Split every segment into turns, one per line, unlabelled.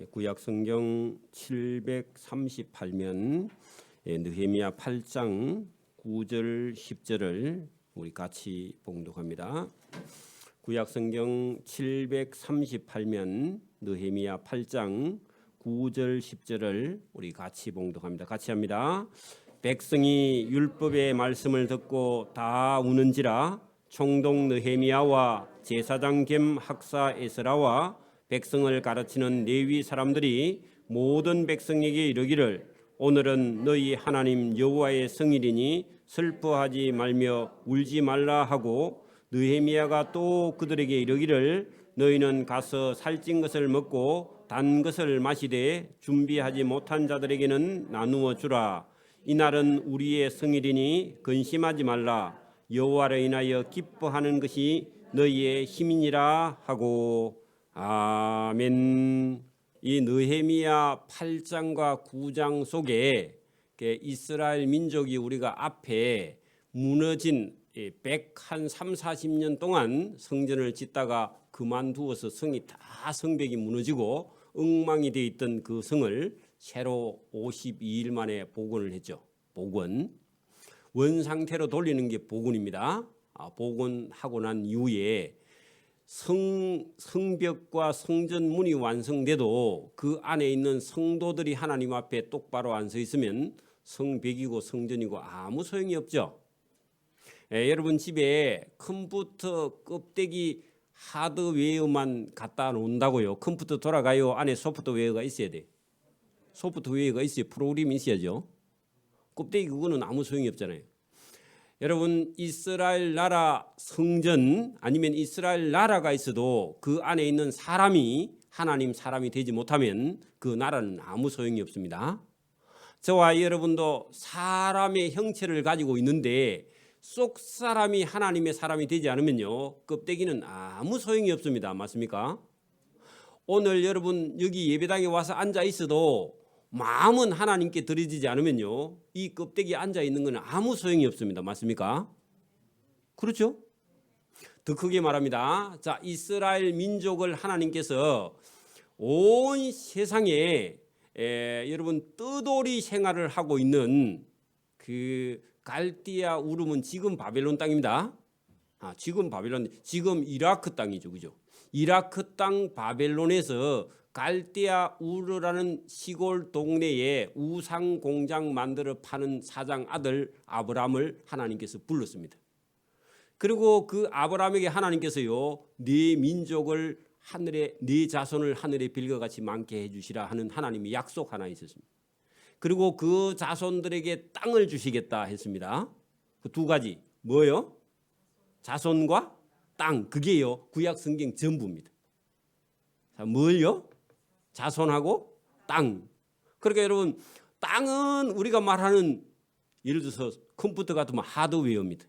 구약 성경 738면 느헤미야 8장 9절 10절을 우리 같이 봉독합니다. 구약 성경 738면 느헤미야 8장 9절 10절을 우리 같이 봉독합니다. 같이 합니다. 백성이 율법의 말씀을 듣고 다 우는지라 총독 느헤미야와 제사장 겸 학사 에스라와 백성을 가르치는 레위 사람들이 모든 백성에게 이르기를 오늘은 너희 하나님 여호와의 성일이니 슬퍼하지 말며 울지 말라 하고 느헤미야가 또 그들에게 이르기를 너희는 가서 살찐 것을 먹고 단 것을 마시되 준비하지 못한 자들에게는 나누어 주라. 이날은 우리의 성일이니 근심하지 말라. 여호와를 인하여 기뻐하는 것이 너희의 힘이니라 하고 아멘. 이 느헤미야 8장과 9장 속에 이스라엘 민족이 우리가 앞에 무너진 130-40년 동안 성전을 짓다가 그만두어서 성이 다 성벽이 무너지고 엉망이 되어 있던 그 성을 새로 52일 만에 복원을 했죠. 복원. 원상태로 돌리는 게 복원입니다. 복원하고 난 이후에 성벽과 성전 문이 완성돼도 그 안에 있는 성도들이 하나님 앞에 똑바로 안 서 있으면 성벽이고 성전이고 아무 소용이 없죠. 여러분 집에 컴퓨터 껍데기 하드웨어만 갖다 놓는다고요. 컴퓨터 돌아가요. 안에 소프트웨어가 있어야 돼. 소프트웨어가 있어야 프로그램이 있어야죠. 껍데기 그거는 아무 소용이 없잖아요. 여러분 이스라엘 나라 성전 아니면 이스라엘 나라가 있어도 그 안에 있는 사람이 하나님 사람이 되지 못하면 그 나라는 아무 소용이 없습니다. 저와 여러분도 사람의 형체를 가지고 있는데 속 사람이 하나님의 사람이 되지 않으면요 껍데기는 아무 소용이 없습니다. 맞습니까? 오늘 여러분 여기 예배당에 와서 앉아 있어도 마음은 하나님께 드려지지 않으면요 이 껍데기 앉아 있는 건 아무 소용이 없습니다. 맞습니까? 그렇죠? 더 크게 말합니다. 자, 이스라엘 민족을 하나님께서 온 세상에 여러분 뜨돌이 생활을 하고 있는 그 갈디아 우르은 지금 바벨론 땅입니다. 지금 바벨론, 지금 이라크 땅이죠, 그죠? 이라크 땅 바벨론에서 갈디아 우르라는 시골 동네에 우상 공장 만들어 파는 사장 아들 아브람을 하나님께서 불렀습니다. 그리고 그 아브람에게 하나님께서요 네 민족을 하늘에 네 자손을 하늘의 빌과 같이 많게 해주시라 하는 하나님의 약속 하나 있었습니다. 그리고 그 자손들에게 땅을 주시겠다 했습니다. 그 두 가지 뭐요? 자손과 땅. 그게요 구약 성경 전부입니다. 자, 뭘요? 자손하고 땅. 그러니까 여러분 땅은 우리가 말하는 예를 들어서 컴퓨터 같으면 하드웨어입니다.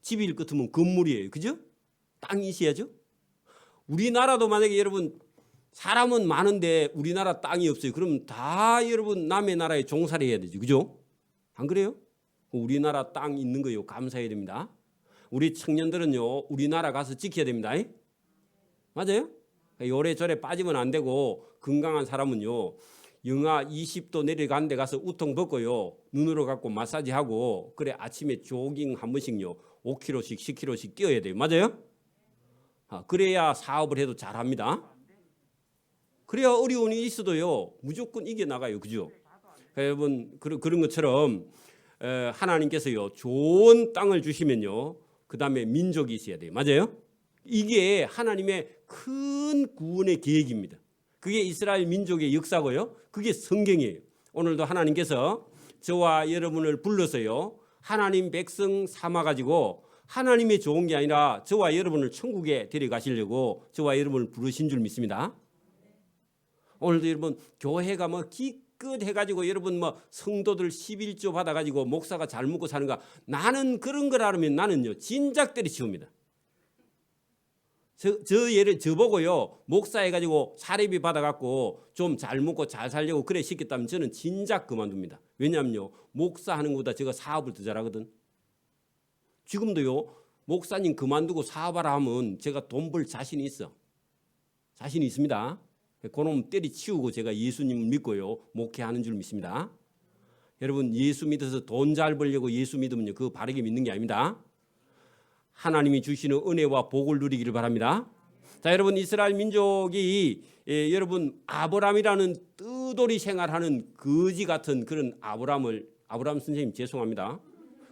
집일 같으면 건물이에요. 그죠? 땅이 있어야죠. 우리나라도 만약에 여러분 사람은 많은데 우리나라 땅이 없어요. 그럼 다 여러분 남의 나라에 종살이 해야 되죠. 그죠? 안 그래요? 우리나라 땅 있는 거요 감사해야 됩니다. 우리 청년들은요 우리나라 가서 지켜야 됩니다. 맞아요? 요래저래 빠지면 안 되고 건강한 사람은요 영하 20도 내려가는 데 가서 우통 벗고요 눈으로 갖고 마사지하고 그래 아침에 조깅 한 번씩요 5km씩 10km씩 뛰어야 돼요. 맞아요? 그래야 사업을 해도 잘합니다. 그래야 어려운 일이 있어도요 무조건 이겨나가요. 그죠? 여러분 그런 것처럼 하나님께서요 좋은 땅을 주시면요 그 다음에 민족이 있어야 돼요. 맞아요? 이게 하나님의 큰 구원의 계획입니다. 그게 이스라엘 민족의 역사고요. 그게 성경이에요. 오늘도 하나님께서 저와 여러분을 불러서요 하나님 백성 삼아가지고 하나님의 좋은 게 아니라 저와 여러분을 천국에 데려가시려고 저와 여러분을 부르신 줄 믿습니다. 오늘도 여러분 교회가 뭐 기껏 해가지고 여러분 뭐 성도들 11조 받아가지고 목사가 잘 먹고 사는가 나는 그런 걸 알으면 나는요 진작 때려치웁니다. 저보고요 목사 해가지고 사례비 받아갖고 좀 잘 먹고 잘 살려고 그래 시켰다면 저는 진작 그만둡니다. 왜냐하면요 목사하는 것보다 제가 사업을 더 잘하거든. 지금도요 목사님 그만두고 사업하라 하면 제가 돈 벌 자신이 있어. 자신이 있습니다. 그놈 때리치우고 제가 예수님을 믿고요 목회하는 줄 믿습니다. 여러분 예수 믿어서 돈 잘 벌려고 예수 믿으면요 그거 바르게 믿는 게 아닙니다. 하나님이 주시는 은혜와 복을 누리기를 바랍니다. 자, 여러분 이스라엘 민족이 여러분 아브람이라는 뜨돌이 생활하는 거지 같은 그런 아브람 선생님 죄송합니다.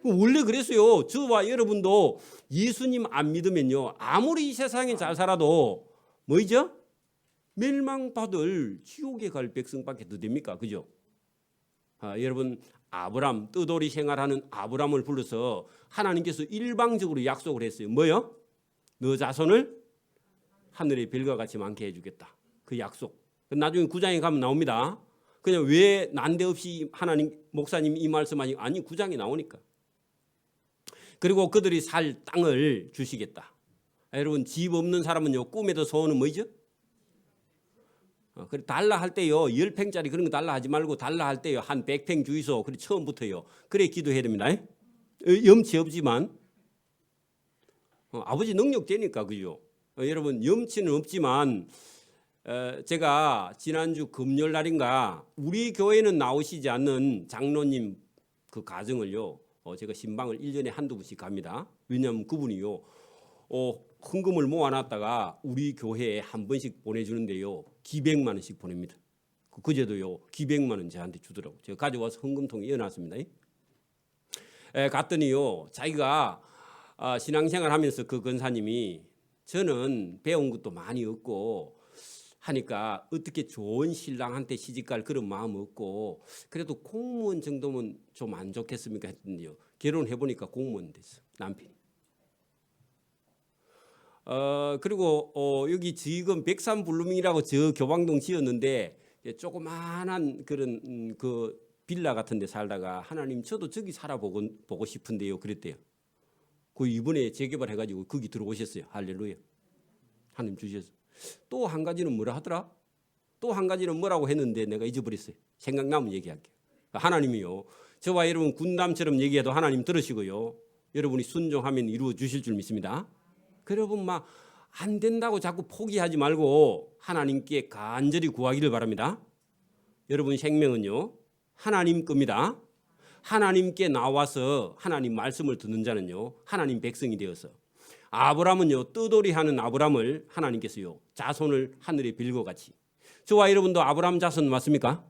원래 그랬어요. 저와 여러분도 예수님 안 믿으면요 아무리 이 세상에 잘 살아도 뭐죠? 멸망받을 지옥에 갈 백성밖에 더 됩니까? 그죠? 여러분 아브람 뜨돌이 생활하는 아브람을 불러서 하나님께서 일방적으로 약속을 했어요. 뭐요? 너 자손을 하늘의 별과 같이 많게 해주겠다. 그 약속. 나중에 9장에 가면 나옵니다. 그냥 왜 난데없이 하나님 목사님이 이 말씀하니 아니 9장에 나오니까. 그리고 그들이 살 땅을 주시겠다. 여러분 집 없는 사람은요 꿈에도 소원은 뭐죠? 그래 달라 할 때요 10평짜리 그런 거 달라 하지 말고 달라 할 때요 한 100평 주이소. 그래 처음부터요. 그래 기도해야 됩니다. 염치 없지만 아버지 능력 되니까 그죠? 여러분 염치는 없지만 제가 지난주 금요일 날인가 우리 교회는 나오시지 않는 장로님 그 가정을요 제가 신방을 1년에 한두 번씩 갑니다. 왜냐하면 그분이요 헌금을 모아놨다가 우리 교회에 한 번씩 보내주는데요 기백만 원씩 보냅니다. 그제도요 기백만 원 저한테 주더라고. 제가 가져와서 헌금통에 이어놨습니다. 갔더니요 자기가 신앙생활 하면서 그 권사님이 저는 배운 것도 많이 없고 하니까 어떻게 좋은 신랑한테 시집갈 그런 마음 없고 그래도 공무원 정도면 좀 안 좋겠습니까 했더니요 결혼해보니까 공무원 됐어 남편이. 그리고 여기 지금 백산블루밍이라고 저 교방동 지었는데 조그마한 그런 그 빌라 같은 데 살다가 하나님 저도 저기 살아보고 싶은데요 그랬대요. 그 이번에 재개발해가지고 거기 들어오셨어요. 할렐루야. 하나님 주셨어요. 또 한 가지는 뭐라 하더라? 또 한 가지는 뭐라고 했는데 내가 잊어버렸어요. 생각나면 얘기할게요. 하나님이요 저와 여러분 군담처럼 얘기해도 하나님 들으시고요 여러분이 순종하면 이루어 주실 줄 믿습니다. 여러분 막 안 된다고 자꾸 포기하지 말고 하나님께 간절히 구하기를 바랍니다. 여러분 생명은요 하나님 겁니다. 하나님께 나와서 하나님 말씀을 듣는 자는요 하나님 백성이 되어서 아브람은요 뜨돌이하는 아브람을 하나님께서요 자손을 하늘의 별과 같이. 저와 여러분도 아브람 자손 맞습니까?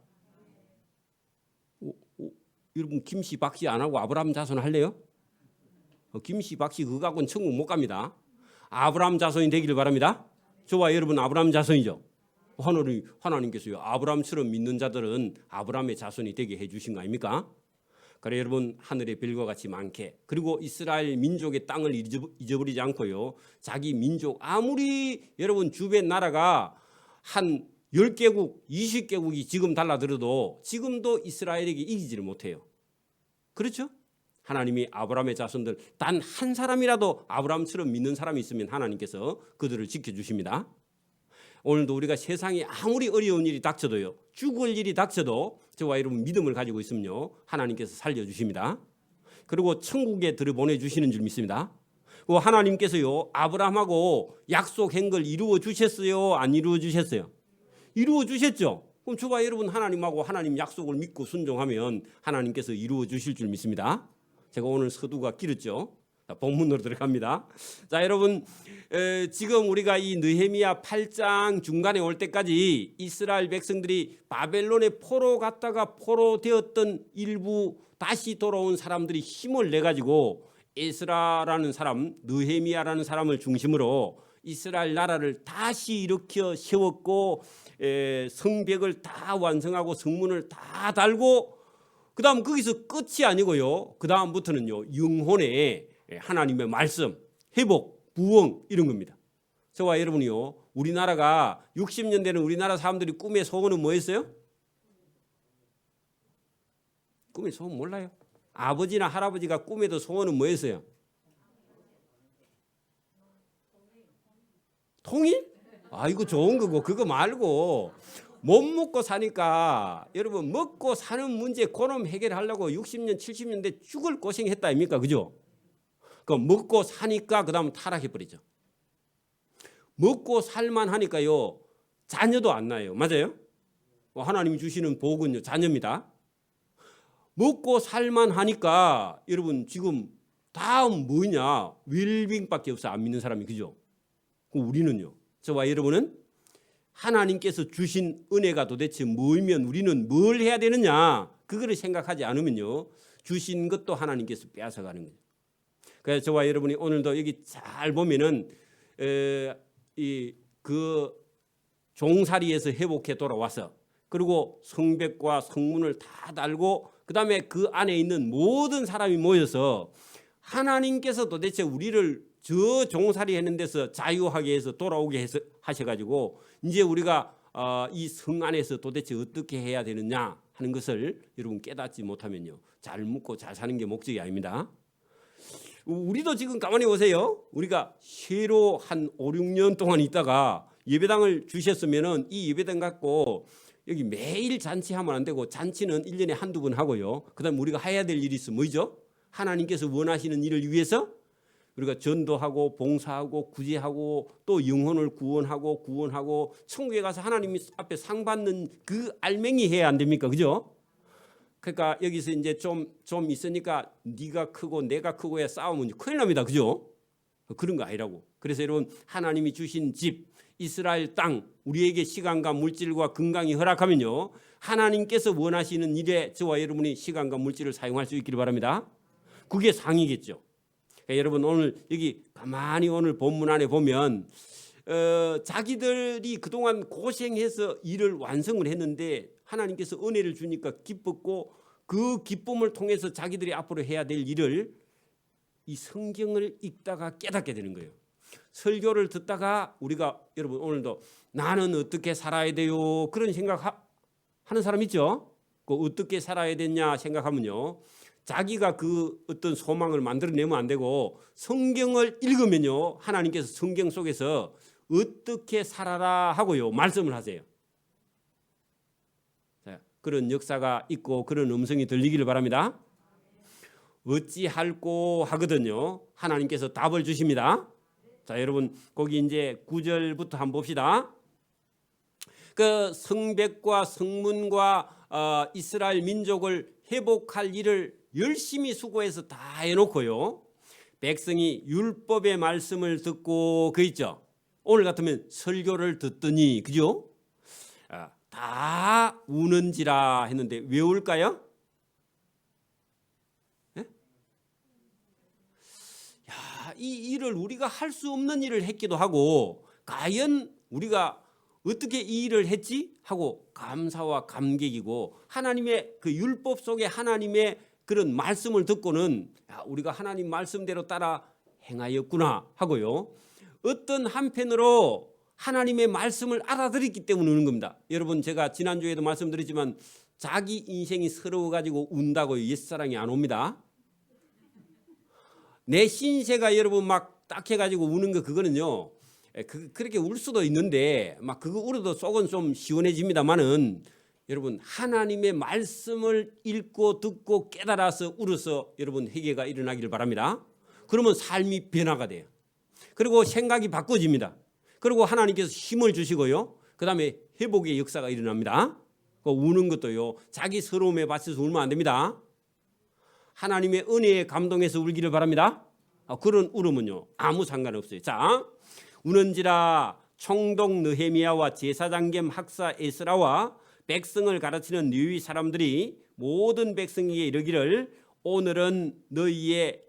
여러분 김씨 박씨 안 하고 아브람 자손 할래요? 김씨 박씨 그거 갖고는 천국 못 갑니다. 아브람 자손이 되기를 바랍니다. 저와 여러분 아브람 자손이죠. 하나님께서요 아브람처럼 믿는 자들은 아브람의 자손이 되게 해주신 거 아닙니까? 그래 여러분 하늘의 별과 같이 많게 그리고 이스라엘 민족의 땅을 잊어버리지 않고요 자기 민족 아무리 여러분 주변 나라가 한 10개국 20개국이 지금 달라들어도 지금도 이스라엘에게 이기지를 못해요. 그렇죠? 하나님이 아브람의 자손들 단 한 사람이라도 아브람처럼 믿는 사람이 있으면 하나님께서 그들을 지켜주십니다. 오늘도 우리가 세상에 아무리 어려운 일이 닥쳐도요 죽을 일이 닥쳐도 저와 여러분 믿음을 가지고 있으면요 하나님께서 살려주십니다. 그리고 천국에 들여보내주시는 줄 믿습니다. 하나님께서요 아브람하고 약속한 걸 이루어 주셨어요? 안 이루어 주셨어요? 이루어 주셨죠. 그럼 저와 여러분 하나님하고 하나님 약속을 믿고 순종하면 하나님께서 이루어 주실 줄 믿습니다. 제가 오늘 서두가 길었죠. 본문으로 들어갑니다. 자 여러분 지금 우리가 이 느헤미야 8장 중간에 올 때까지 이스라엘 백성들이 바벨론에 포로 갔다가 포로 되었던 일부 다시 돌아온 사람들이 힘을 내가지고 에스라라는 사람 느헤미야라는 사람을 중심으로 이스라엘 나라를 다시 일으켜 세웠고 성벽을 다 완성하고 성문을 다 달고 그 다음 거기서 끝이 아니고요 그 다음부터는요 영혼의 하나님의 말씀, 회복, 부흥 이런 겁니다. 저와 여러분이요 우리나라가 60년대는 우리나라 사람들이 꿈의 소원은 뭐였어요? 꿈의 소원 몰라요? 아버지나 할아버지가 꿈에도 소원은 뭐였어요? 통일? 이거 좋은 거고 그거 말고 못 먹고 사니까 여러분 먹고 사는 문제 그놈 해결하려고 60년 70년대 죽을 고생했다 아닙니까? 그죠? 먹고 사니까 그 다음 타락해버리죠. 먹고 살만 하니까요 자녀도 안 낳아요. 맞아요? 하나님이 주시는 복은요, 자녀입니다. 먹고 살만 하니까 여러분 지금 다음 뭐냐? 웰빙밖에 없어. 안 믿는 사람이. 그죠? 그럼 우리는요, 저와 여러분은 하나님께서 주신 은혜가 도대체 뭐이면 우리는 뭘 해야 되느냐, 그거를 생각하지 않으면요, 주신 것도 하나님께서 빼앗아가는 거예요. 그래서 저와 여러분이 오늘도 여기 잘 보면은 그 종살이에서 회복해 돌아와서, 그리고 성벽과 성문을 다 달고, 그 다음에 그 안에 있는 모든 사람이 모여서 하나님께서 도대체 우리를 저 종살이 하는 데서 자유하게 해서 돌아오게 해서 하셔가지고, 이제 우리가 이 성 안에서 도대체 어떻게 해야 되느냐 하는 것을 여러분 깨닫지 못하면요, 잘 묵고 잘 사는 게 목적이 아닙니다. 우리도 지금 가만히 보세요. 우리가 새로 한 5, 6년 동안 있다가 예배당을 주셨으면은 이 예배당 갖고 여기 매일 잔치하면 안 되고, 잔치는 1년에 한두 번 하고요. 그다음에 우리가 해야 될 일이 있어. 뭐죠? 하나님께서 원하시는 일을 위해서 우리가 전도하고 봉사하고 구제하고 또 영혼을 구원하고 천국에 가서 하나님 앞에 상 받는 그 알맹이 해야 안 됩니까? 그죠? 그러니까 여기서 이제 좀 있으니까 네가 크고 내가 크고의 싸움은 큰일 납니다. 그죠? 그런 거 아니라고. 그래서 여러분, 하나님이 주신 집 이스라엘 땅, 우리에게 시간과 물질과 건강이 허락하면요, 하나님께서 원하시는 일에 저와 여러분이 시간과 물질을 사용할 수 있기를 바랍니다. 그게 상이겠죠. 그러니까 여러분, 오늘 여기 가만히 오늘 본문 안에 보면 자기들이 그동안 고생해서 일을 완성을 했는데 하나님께서 은혜를 주니까 기뻤고, 그 기쁨을 통해서 자기들이 앞으로 해야 될 일을 이 성경을 읽다가 깨닫게 되는 거예요. 설교를 듣다가 우리가, 여러분 오늘도 나는 어떻게 살아야 돼요, 그런 생각하는 사람 있죠? 그 어떻게 살아야 되냐 생각하면요, 자기가 그 어떤 소망을 만들어내면 안 되고 성경을 읽으면요, 하나님께서 성경 속에서 어떻게 살아라 하고요 말씀을 하세요. 자, 그런 역사가 있고 그런 음성이 들리기를 바랍니다. 어찌할꼬 하거든요, 하나님께서 답을 주십니다. 자, 여러분 거기 이제 9절부터 한번 봅시다. 그 성벽과 성문과 이스라엘 민족을 회복할 일을 열심히 수고해서 다 해놓고요, 백성이 율법의 말씀을 듣고, 그 있죠, 오늘 같으면 설교를 듣더니, 그죠? 다 우는지라 했는데 왜 울까요? 네? 야, 이 일을 우리가 할 수 없는 일을 했기도 하고, 과연 우리가 어떻게 이 일을 했지 하고 감사와 감격이고, 하나님의 그 율법 속에 하나님의 그런 말씀을 듣고는, 야, 우리가 하나님 말씀대로 따라 행하였구나 하고요, 어떤 한편으로 하나님의 말씀을 알아들었기 때문에 우는 겁니다. 여러분, 제가 지난주에도 말씀드렸지만 자기 인생이 서러워가지고 운다고 옛사랑이 안 옵니다. 내 신세가 여러분 막 딱해가지고 우는 거, 그거는요, 그렇게 울 수도 있는데 막 그거 울어도 속은 좀 시원해집니다만은, 여러분 하나님의 말씀을 읽고 듣고 깨달아서 울어서 여러분 회개가 일어나기를 바랍니다. 그러면 삶이 변화가 돼요. 그리고 생각이 바꿔집니다. 그리고 하나님께서 힘을 주시고요, 그 다음에 회복의 역사가 일어납니다. 우는 것도요, 자기 서러움에 받쳐서 울면 안 됩니다. 하나님의 은혜에 감동해서 울기를 바랍니다. 그런 울음은요 아무 상관없어요. 자, 우는지라 총독 느헤미야와 제사장 겸 학사 에스라와 백성을 가르치는 레위 사람들이 모든 백성에게 이르기를, 오늘은 너희의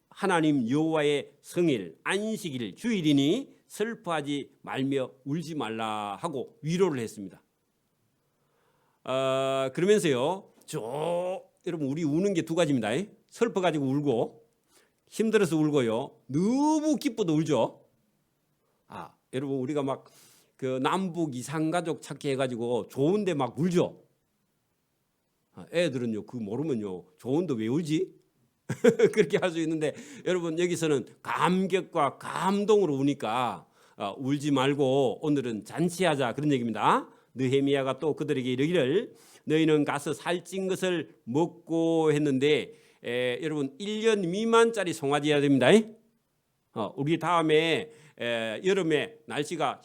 하나님 여호와의 성일 안식일 주일이니 슬퍼하지 말며 울지 말라 하고 위로를 했습니다. 그러면서요, 여러분 우리 우는 게 두 가지입니다. 슬퍼가지고 울고, 힘들어서 울고요, 너무 기뻐도 울죠. 여러분 우리가 막 그 남북 이산가족 찾기 해가지고 좋은데 막 울죠. 애들은요 그거 모르면요, 좋은데 왜 울지? 그렇게 할 수 있는데, 여러분 여기서는 감격과 감동으로 우니까 울지 말고 오늘은 잔치하자, 그런 얘기입니다. 느헤미야가 또 그들에게 이르기를, 너희는 가서 살찐 것을 먹고 했는데 여러분 1년 미만짜리 송아지 해야 됩니다. 우리 다음에 여름에 날씨가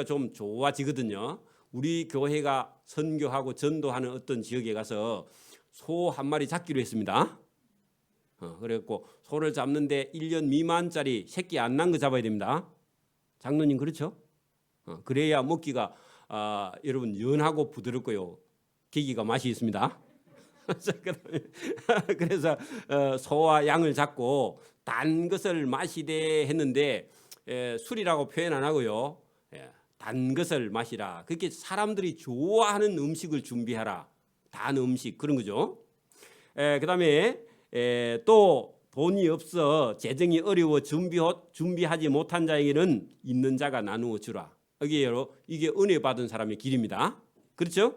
좀 좋아지거든요. 우리 교회가 선교하고 전도하는 어떤 지역에 가서 소 한 마리 잡기로 했습니다. 그래갖고 소를 잡는데 1년 미만짜리 새끼 안 난 거 잡아야 됩니다. 장로님 그렇죠? 그래야 먹기가 여러분 연하고 부드럽고요. 기기가 맛이 있습니다. 그래서 소와 양을 잡고 단 것을 마시되 했는데 술이라고 표현 안 하고요. 단 것을 마시라. 그렇게 사람들이 좋아하는 음식을 준비하라. 단 음식 그런 거죠. 그다음에 또 돈이 없어 재정이 어려워 준비하지 못한 자에게는 있는 자가 나누어 주라. 이게 은혜 받은 사람의 길입니다. 그렇죠?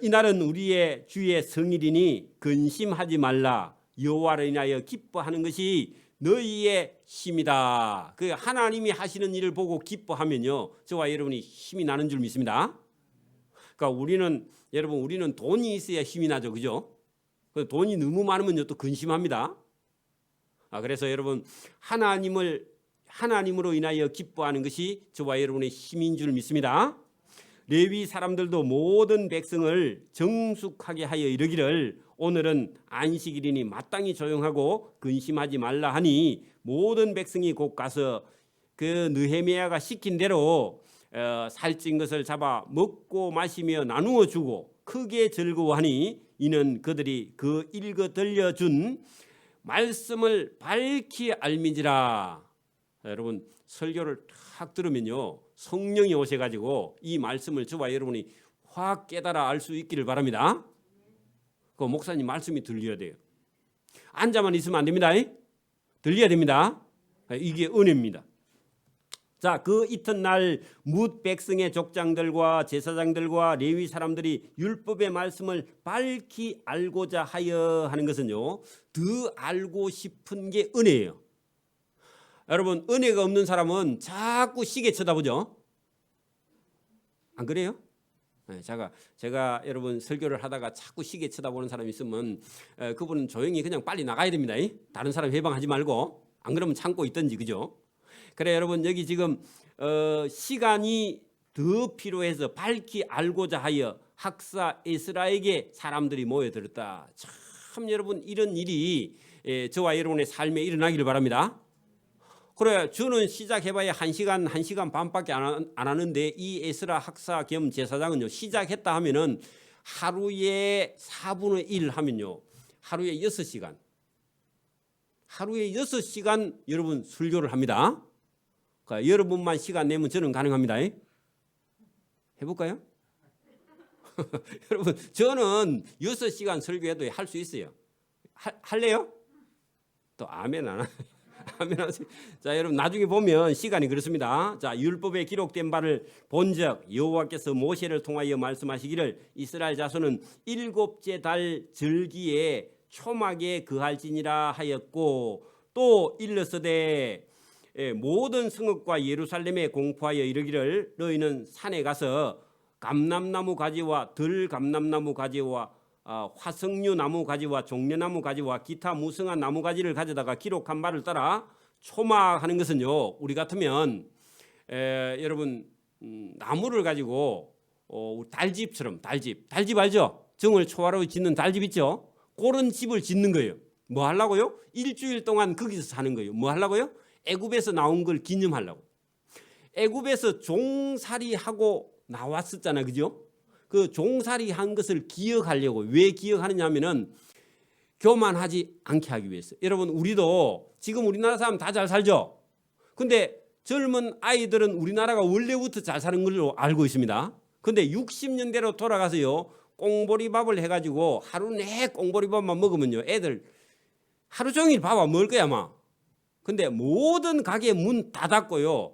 이날은 우리의 주의 성일이니 근심하지 말라. 여호와를 인하여 기뻐하는 것이 너희의 힘이다. 그 하나님이 하시는 일을 보고 기뻐하면요, 저와 여러분이 힘이 나는 줄 믿습니다. 그러니까 우리는 돈이 있어야 힘이 나죠, 그죠? 돈이 너무 많으면요 또 근심합니다. 그래서 여러분 하나님으로 인하여 기뻐하는 것이 저와 여러분의 힘인 줄 믿습니다. 레위 사람들도 모든 백성을 정숙하게 하여 이르기를 오늘은 안식일이니 마땅히 조용하고 근심하지 말라 하니 모든 백성이 곧 가서 그 느헤미야가 시킨 대로 살찐 것을 잡아 먹고 마시며 나누어 주고 크게 즐거워하니 이는 그들이 그 읽어 들려준 말씀을 밝히 알미지라. 여러분 설교를 탁 들으면요 성령이 오셔가지고 이 말씀을 저와 여러분이 확 깨달아 알 수 있기를 바랍니다. 그 목사님 말씀이 들려야 돼요. 앉아만 있으면 안 됩니다. 들려야 됩니다. 이게 은혜입니다. 자, 그 이튿날 뭇 백성의 족장들과 제사장들과 레위 사람들이 율법의 말씀을 밝히 알고자 하여 하는 것은요 더 알고 싶은 게 은혜예요. 여러분 은혜가 없는 사람은 자꾸 시계 쳐다보죠. 안 그래요? 제가 여러분 설교를 하다가 자꾸 시계 쳐다보는 사람이 있으면 그분은 조용히 그냥 빨리 나가야 됩니다. 다른 사람 해방하지 말고. 안 그러면 참고 있든지, 그죠? 그래 여러분 여기 지금 시간이 더 필요해서 밝히 알고자 하여 학사 에스라에게 사람들이 모여들었다. 참 여러분 이런 일이 저와 여러분의 삶에 일어나기를 바랍니다. 그래 주는 시작해봐야 1시간 반밖에 안 하는데 이 에스라 학사 겸 제사장은요 시작했다 하면은 하루에 4분의 1 하면요 하루에 6시간 여러분 설교를 합니다. 그러니까 여러분만 시간 내면 저는 가능합니다. 해볼까요? 여러분 저는 6시간 설교해도 할 수 있어요. 할래요? 또 아멘 안 하세요. 자 여러분 나중에 보면 시간이 그렇습니다. 자 율법에 기록된 바를 본즉 여호와께서 모세를 통하여 말씀하시기를 이스라엘 자손은 7째 달 절기에 초막에 거할지니라 하였고 또 일러서되 모든 성읍과 예루살렘에 공포하여 이르기를 너희는 산에 가서 감람나무 가지와 들감람나무 가지와 화석류 나무 가지와 종려나무 가지와 기타 무성한 나무 가지를 가져다가 기록한 바를 따라 초막하는 것은요 우리 같으면 여러분 나무를 가지고 달집처럼 달집 알죠? 정월 초하루 짓는 달집 있죠? 그런 집을 짓는 거예요. 뭐 하려고요? 일주일 동안 거기서 사는 거예요. 뭐 하려고요? 애굽에서 나온 걸 기념하려고. 애굽에서 종살이하고 나왔었잖아, 그죠? 그 종살이 한 것을 기억하려고. 왜 기억하느냐 하면은 교만하지 않게 하기 위해서. 여러분 우리도 지금 우리나라 사람 다 잘 살죠. 근데 젊은 아이들은 우리나라가 원래부터 잘 사는 걸로 알고 있습니다. 근데 60년대로 돌아가서요 꽁보리밥을 해가지고 하루 내 꽁보리밥만 먹으면요 애들 하루 종일 밥 안 먹을 거야 아마. 근데 모든 가게 문 다 닫고요.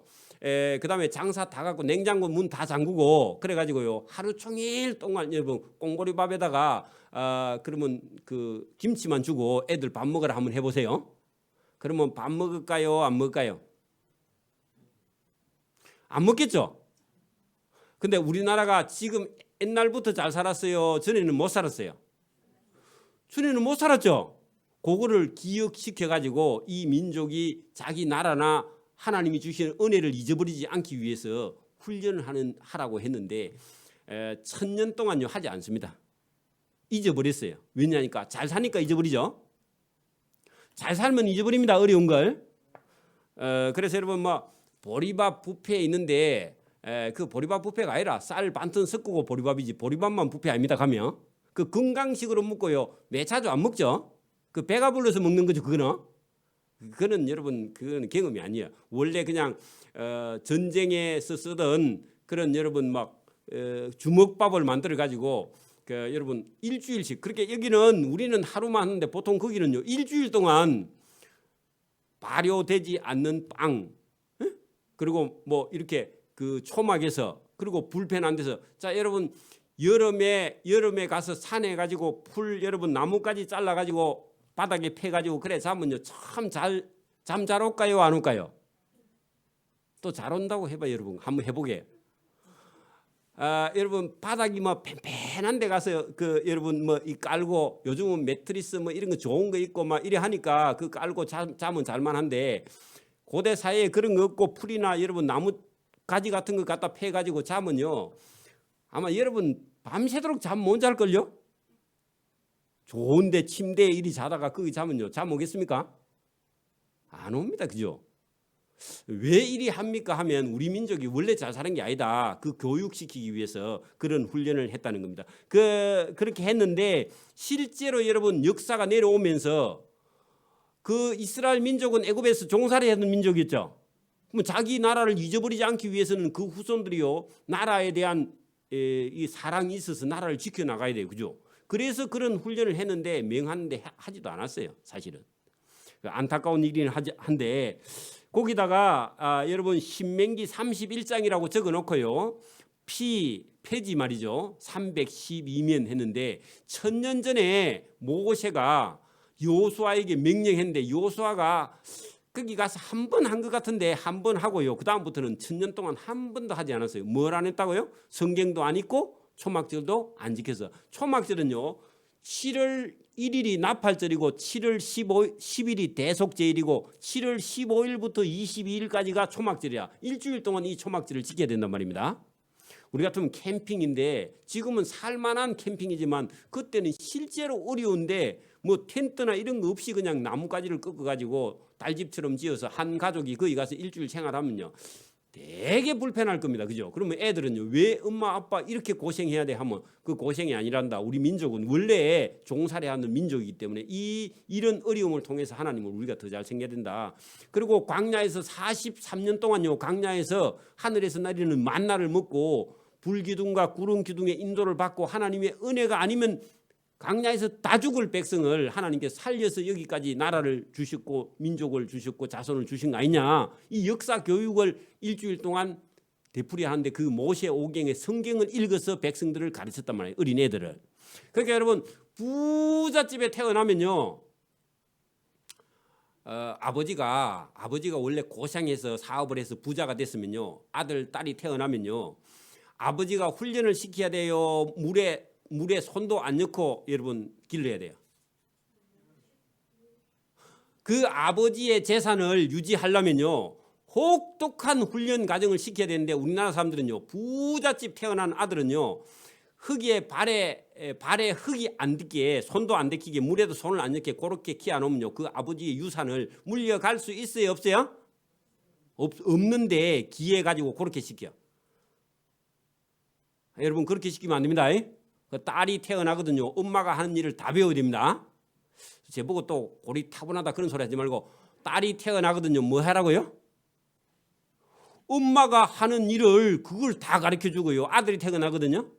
그다음에 장사 다 갖고 냉장고 문 다 잠그고 그래가지고요 하루 종일 동안 여러분 꽁보리밥에다가 그러면 그 김치만 주고 애들 밥 먹으라 한번 해보세요. 그러면 밥 먹을까요? 안 먹을까요? 안 먹겠죠. 근데 우리나라가 지금 옛날부터 잘 살았어요? 전에는 못 살았어요? 전에는 못 살았죠. 그거를 기억시켜 가지고 이 민족이 자기 나라나 하나님이 주시는 은혜를 잊어버리지 않기 위해서 훈련을 하라고 했는데 1000년 동안요 하지 않습니다. 잊어버렸어요. 왜냐니까 잘 사니까 잊어버리죠. 잘 살면 잊어버립니다. 어려운 걸. 그래서 여러분 뭐 보리밥 뷔페에 있는데 그 보리밥 뷔페가 아니라 쌀 반튼 섞고 보리밥이지 보리밥만 뷔페 아닙니다. 가면 그 건강식으로 먹고요. 매 자주 안 먹죠. 그 배가 불러서 먹는 거죠. 그거는 여러분 그건 경험이 아니에요. 원래 그냥 전쟁에서 쓰던 그런 여러분 막 주먹밥을 만들어 가지고 그 여러분 일주일씩 그렇게 여기는 우리는 하루만 하는데 보통 거기는요 일주일 동안 발효되지 않는 빵 그리고 뭐 이렇게 그 초막에서 그리고 불펜 안 돼서 자 여러분 여름에 가서 산에 가지고 풀 여러분 나무까지 잘라 가지고 바닥에 패 가지고 그래 자면요 참 잠 잘 올까요 안 올까요? 또 잘 온다고 해봐 여러분 한번 해보게. 여러분 바닥이 뭐 팽팽한 데 가서 그 여러분 뭐 이 깔고 요즘은 매트리스 뭐 이런 거 좋은 거 있고 막 이래 하니까 그 깔고 자면 잘만한데 고대 사이에 그런 거 없고 풀이나 여러분 나무 가지 같은 거 갖다 패 가지고 자면요 아마 여러분 밤새도록 잠 못 잘걸요? 좋은데 침대에 이리 자다가 거기 자면요 잠 오겠습니까? 안 옵니다. 그죠? 왜 이리 합니까 하면 우리 민족이 원래 잘 사는 게 아니다. 그 교육시키기 위해서 그런 훈련을 했다는 겁니다. 그렇게 했는데 실제로 여러분 역사가 내려오면서 그 이스라엘 민족은 애굽에서 종살이 하는 민족이었죠. 그럼 자기 나라를 잊어버리지 않기 위해서는 그 후손들이요 나라에 대한 이 사랑이 있어서 나라를 지켜나가야 돼요. 그죠? 그래서 그런 훈련을 했는데 명하는데 하지도 않았어요. 사실은. 안타까운 일이긴 한데 거기다가 여러분 신명기 31장이라고 적어놓고요. 폐지 말이죠. 312면 했는데 1000년 전에 모세가 여호수아에게 명령했는데 여호수아가 거기 가서 한 번 한 것 같은데 한 번 하고요. 그 다음부터는 1000년 동안 한 번도 하지 않았어요. 뭘 안 했다고요? 성경도 안 읽고 초막절도 안 지켜서. 초막절은요. 7월 1일이 나팔절이고 7월 10일이 대속제일이고 7월 15일부터 22일까지가 초막절이야. 일주일 동안 이 초막절을 지켜야 된단 말입니다. 우리 같으면 캠핑인데 지금은 살만한 캠핑이지만 그때는 실제로 어려운데 뭐 텐트나 이런 거 없이 그냥 나뭇가지를 꺾어가지고 딸집처럼 지어서 한 가족이 거기 가서 일주일 생활하면요. 되게 불편할 겁니다. 그죠? 그러면 애들은요. 왜 엄마 아빠 이렇게 고생해야 돼 하면 그 고생이 아니란다. 우리 민족은 원래 종살이하는 민족이기 때문에 이런 어려움을 통해서 하나님을 우리가 더 잘 챙겨야 된다. 그리고 광야에서 43년 동안요. 광야에서 하늘에서 내리는 만나를 먹고 불기둥과 구름기둥의 인도를 받고 하나님의 은혜가 아니면 광야에서 다 죽을 백성을 하나님께 살려서 여기까지 나라를 주셨고 민족을 주셨고 자손을 주신 거 아니냐. 이 역사 교육을 일주일 동안 되풀이하는데 그 모세 오경의 성경을 읽어서 백성들을 가르쳤단 말이에요. 어린애들을. 그러니까 여러분 부잣집에 태어나면요. 아버지가 원래 고생해서 사업을 해서 부자가 됐으면요. 아들 딸이 태어나면요. 아버지가 훈련을 시켜야 돼요. 물에 손도 안 넣고 여러분 길러야 돼요. 그 아버지의 재산을 유지하려면요. 혹독한 훈련 과정을 시켜야 되는데 우리나라 사람들은요. 부잣집 태어난 아들은요. 발에 흙이 안 닿게 손도 안 데키게 물에도 손을 안 넣게 그렇게 키워놓으면요. 그 아버지의 유산을 물려갈 수 있어요? 없어요? 없는데 기회 가지고 그렇게 시켜. 여러분 그렇게 시키면 안 됩니다. 그 딸이 태어나거든요. 엄마가 하는 일을 다 배워야 됩니다. 제보고 또 고리 타분하다 그런 소리 하지 말고 딸이 태어나거든요. 뭐 하라고요? 엄마가 하는 일을 그걸 다 가르쳐 주고요. 아들이 태어나거든요.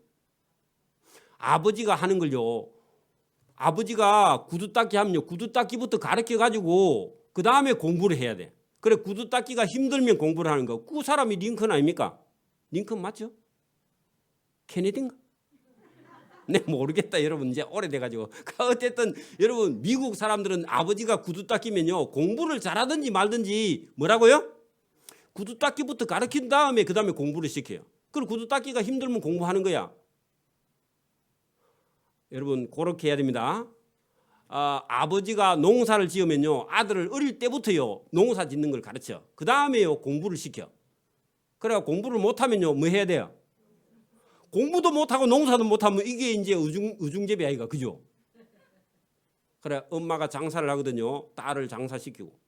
아버지가 하는 걸요. 아버지가 구두 닦기 하면요. 구두 닦기부터 가르쳐 가지고 그 다음에 공부를 해야 돼. 그래 구두 닦기가 힘들면 공부를 하는 거. 그 사람이 링컨 아닙니까? 링컨 맞죠? 케네디인가? 네 모르겠다 여러분 이제 오래돼가지고 어쨌든 여러분 미국 사람들은 아버지가 구두 닦이면요 공부를 잘하든지 말든지 뭐라고요? 구두 닦기부터 가르친 다음에 그 다음에 공부를 시켜요. 그리고 구두 닦기가 힘들면 공부하는 거야. 여러분 그렇게 해야 됩니다. 아버지가 농사를 지으면요 아들을 어릴 때부터요 농사 짓는 걸 가르쳐. 그 다음에요 공부를 시켜. 그래 공부를 못하면요 뭐 해야 돼요? 공부도 못하고 농사도 못하면 이게 이제 우중제비 아이가 그죠? 그래 엄마가 장사를 하거든요. 딸을 장사시키고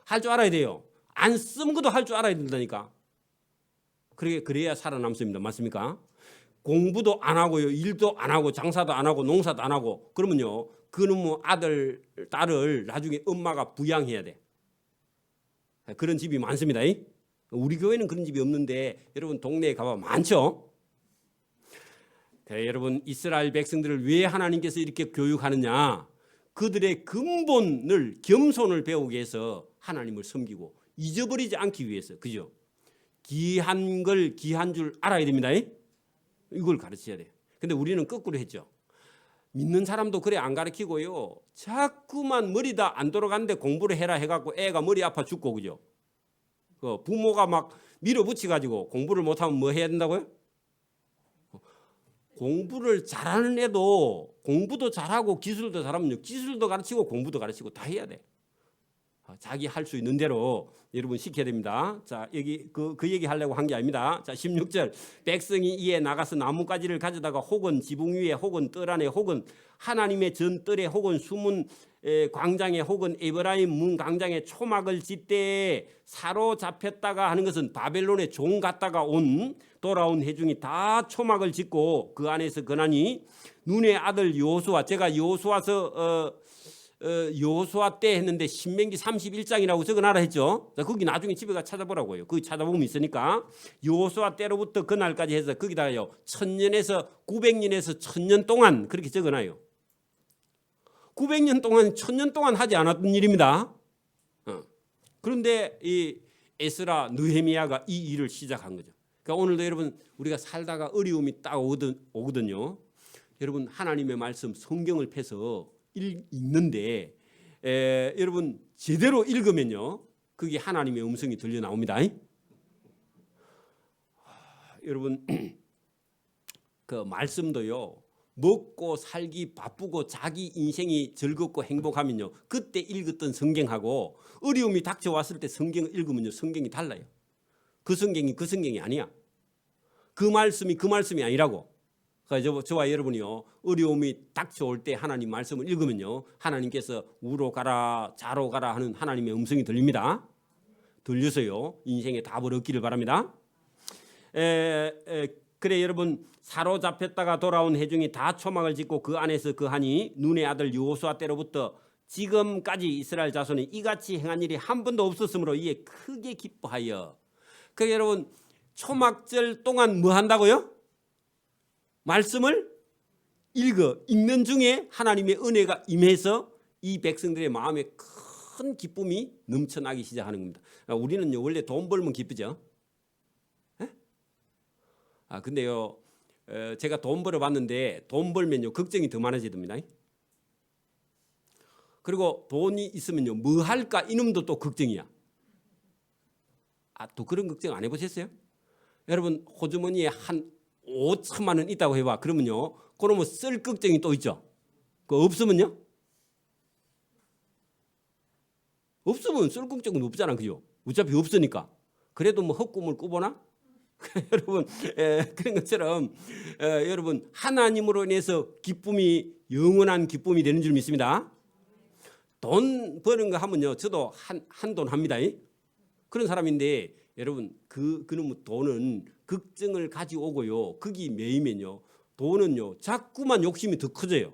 할 줄 알아야 돼요. 안 쓰는 것도 할 줄 알아야 된다니까. 그래야 살아남습니다. 맞습니까? 공부도 안 하고요, 일도 안 하고, 장사도 안 하고, 농사도 안 하고, 그러면요, 그놈의 아들, 딸을 나중에 엄마가 부양해야 돼. 그런 집이 많습니다. 우리 교회는 그런 집이 없는데 여러분 동네에 가봐 많죠. 여러분 이스라엘 백성들을 왜 하나님께서 이렇게 교육하느냐? 그들의 근본을 겸손을 배우기 위해서 하나님을 섬기고 잊어버리지 않기 위해서 그죠? 귀한 걸 귀한 줄 알아야 됩니다. 이걸 가르쳐야 돼요. 근데 우리는 거꾸로 했죠. 믿는 사람도 그래 안 가르치고요. 자꾸만 머리다 안 돌아가는데 공부를 해라 해갖고 애가 머리 아파 죽고 그죠? 그 부모가 막 밀어붙여 가지고 공부를 못하면 뭐 해야 된다고요? 공부를 잘하는 애도 공부도 잘하고 기술도 잘하면 기술도 가르치고 공부도 가르치고 다 해야 돼. 자기 할 수 있는 대로 여러분 시켜야 됩니다. 자 여기 그 얘기 하려고 한 게 아닙니다. 자 16절 백성이 이에 나가서 나뭇가지를 가져다가 혹은 지붕 위에 혹은 뜰 안에 혹은 하나님의 전뜰에 혹은 숨은 광장에 혹은 에브라임 문 광장에 초막을 짓되 사로잡혔다가 하는 것은 바벨론에 종 갔다가 돌아온 회중이 다 초막을 짓고 그 안에서 거나니 눈의 아들 여호수아 제가 여호수아서 여호수아 때 했는데 신명기 31장이라고 적어놔라 했죠. 거기 나중에 집에 가 찾아보라고요. 거기 찾아보면 있으니까 여호수아 때로부터 그날까지 해서 거기다가요 1000년에서 900년에서 1000년 동안 그렇게 적어놔요. 900년 동안 1000년 동안 하지 않았던 일입니다. 그런데 이 에스라 느헤미야가 이 일을 시작한 거죠. 그러니까 오늘도 여러분 우리가 살다가 어려움이 딱 오거든요. 여러분 하나님의 말씀 성경을 펴서 읽는데 여러분 제대로 읽으면요 그게 하나님의 음성이 들려 나옵니다. 여러분 그 말씀도요 먹고 살기 바쁘고 자기 인생이 즐겁고 행복하면요 그때 읽었던 성경하고 어려움이 닥쳐왔을 때 성경을 읽으면요 성경이 달라요. 그 성경이 그 성경이 아니야. 그 말씀이 그 말씀이 아니라고. 그러니까 저와 여러분이요 어려움이 닥쳐올 때 하나님 말씀을 읽으면요 하나님께서 우로 가라 좌로 가라 하는 하나님의 음성이 들립니다. 들려서요 인생의 답을 얻기를 바랍니다. 그래 여러분 사로잡혔다가 돌아온 회중이 다 초막을 짓고 그 안에서 거하니 눈의 아들 여호수아 때로부터 지금까지 이스라엘 자손이 이같이 행한 일이 한 번도 없었으므로 이에 크게 기뻐하여. 그래 여러분 초막절 동안 뭐 한다고요? 말씀을 읽는 중에 하나님의 은혜가 임해서 이 백성들의 마음에 큰 기쁨이 넘쳐나기 시작하는 겁니다. 우리는요 원래 돈 벌면 기쁘죠. 근데요 제가 돈 벌어봤는데 돈 벌면요 걱정이 더 많아지답니다. 그리고 돈이 있으면요 뭐 할까 이놈도 또 걱정이야. 또 그런 걱정 안 해보셨어요? 여러분 호주머니에 한 5천만 원 있다고 해봐. 그러면요 그러면 쓸 걱정이 또 있죠. 그 없으면요? 없으면 쓸 걱정은 없잖아. 그죠? 어차피 없으니까. 그래도 뭐 헛꿈을 꾸보나? 여러분 그런 것처럼 여러분 하나님으로 인해서 기쁨이 영원한 기쁨이 되는 줄 믿습니다. 돈 버는 거 하면요 저도 한돈 합니다. 그런 사람인데 여러분 그놈의 돈은 걱정을 가져오고요 거기 매이면요 돈은요 자꾸만 욕심이 더 커져요.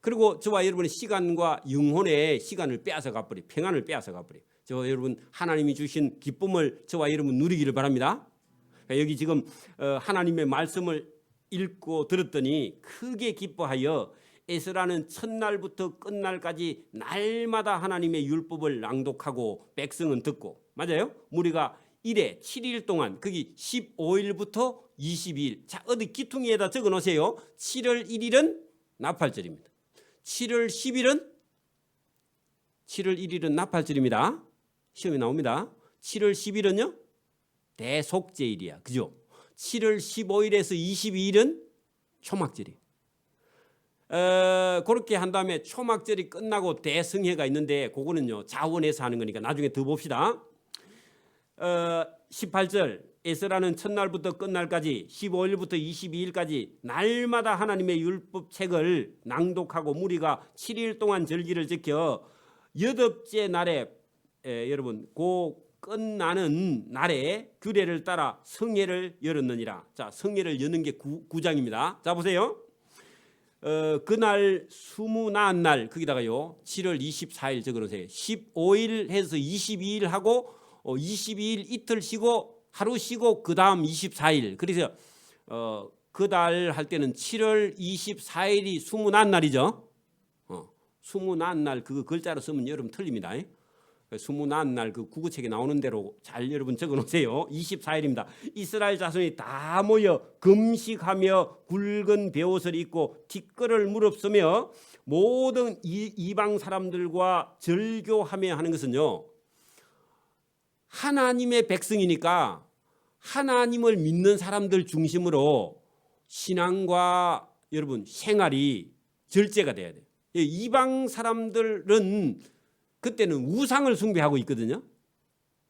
그리고 저와 여러분의 시간과 영혼의 시간을 빼앗아 가버려 평안을 빼앗아 가버려. 저 여러분 하나님이 주신 기쁨을 저와 여러분 누리기를 바랍니다. 여기 지금 하나님의 말씀을 읽고 들었더니 크게 기뻐하여 에스라는 첫날부터 끝날까지 날마다 하나님의 율법을 낭독하고 백성은 듣고 맞아요? 무리가 1회 7일 동안 거기 15일부터 22일 자 어디 기퉁이에다 적어 놓으세요. 7월 1일은 나팔절입니다. 7월 1일은 나팔절입니다. 시험에 나옵니다. 7월 10일은요 대속제일이야. 그죠? 7월 15일에서 22일은 초막절이에요. 그렇게 한 다음에 초막절이 끝나고 대승회가 있는데 그거는요 자원에서 하는 거니까 나중에 더 봅시다. 18절 에스라는 첫날부터 끝날까지 15일부터 22일까지 날마다 하나님의 율법책을 낭독하고 무리가 7일 동안 절기를 지켜 8째 날에 여러분 그 끝나는 날에 규례를 따라 성회를 열었느니라. 자, 성회를 여는 게 9장입니다. 자, 보세요. 그날 수무 나은 날 거기다가요 7월 24일 적어놓으세요. 15일 해서 22일 하고 22일 이틀 쉬고 하루 쉬고 그 다음 24일. 그래서 그 달 할 때는 7월 24일이 수무 나은 날이죠. 수무 나은 날 그거 글자로 쓰면 여러분 틀립니다. 수무 나은 날 그 국어책에 나오는 대로 잘 여러분 적어놓으세요. 24일입니다. 이스라엘 자손이 다 모여 금식하며 굵은 베옷을 입고 티끌을 무릅쓰며 모든 이방 사람들과 절교하며 하는 것은요. 하나님의 백성이니까 하나님을 믿는 사람들 중심으로 신앙과 여러분 생활이 절제가 돼야 돼요. 이방 사람들은 그때는 우상을 숭배하고 있거든요.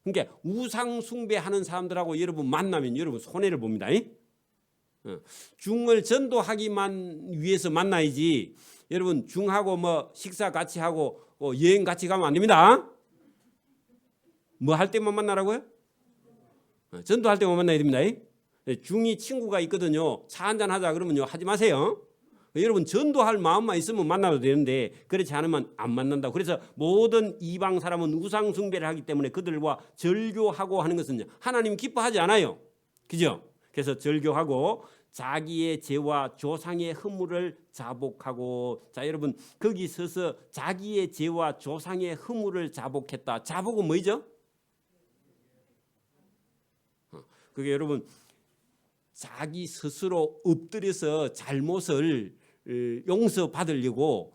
그러니까 우상 숭배하는 사람들하고 여러분 만나면 여러분 손해를 봅니다. 중을 전도하기만 위해서 만나야지 여러분 중하고 뭐 식사 같이 하고 여행 같이 가면 안 됩니다. 뭐 할 때만 만나라고요? 전도할 때만 만나야 됩니다. 중이 친구가 있거든요. 차 한잔 하자 그러면요 하지 마세요. 여러분 전도할 마음만 있으면 만나도 되는데 그렇지 않으면 안 만난다. 그래서 모든 이방 사람은 우상 숭배를 하기 때문에 그들과 절교하고 하는 것은 하나님 기뻐하지 않아요. 그죠? 그래서 절교하고 자기의 죄와 조상의 허물을 자복하고. 자, 여러분 거기 서서 자기의 죄와 조상의 허물을 자복했다. 자복은 뭐죠? 그게 여러분 자기 스스로 엎드려서 잘못을 용서받으려고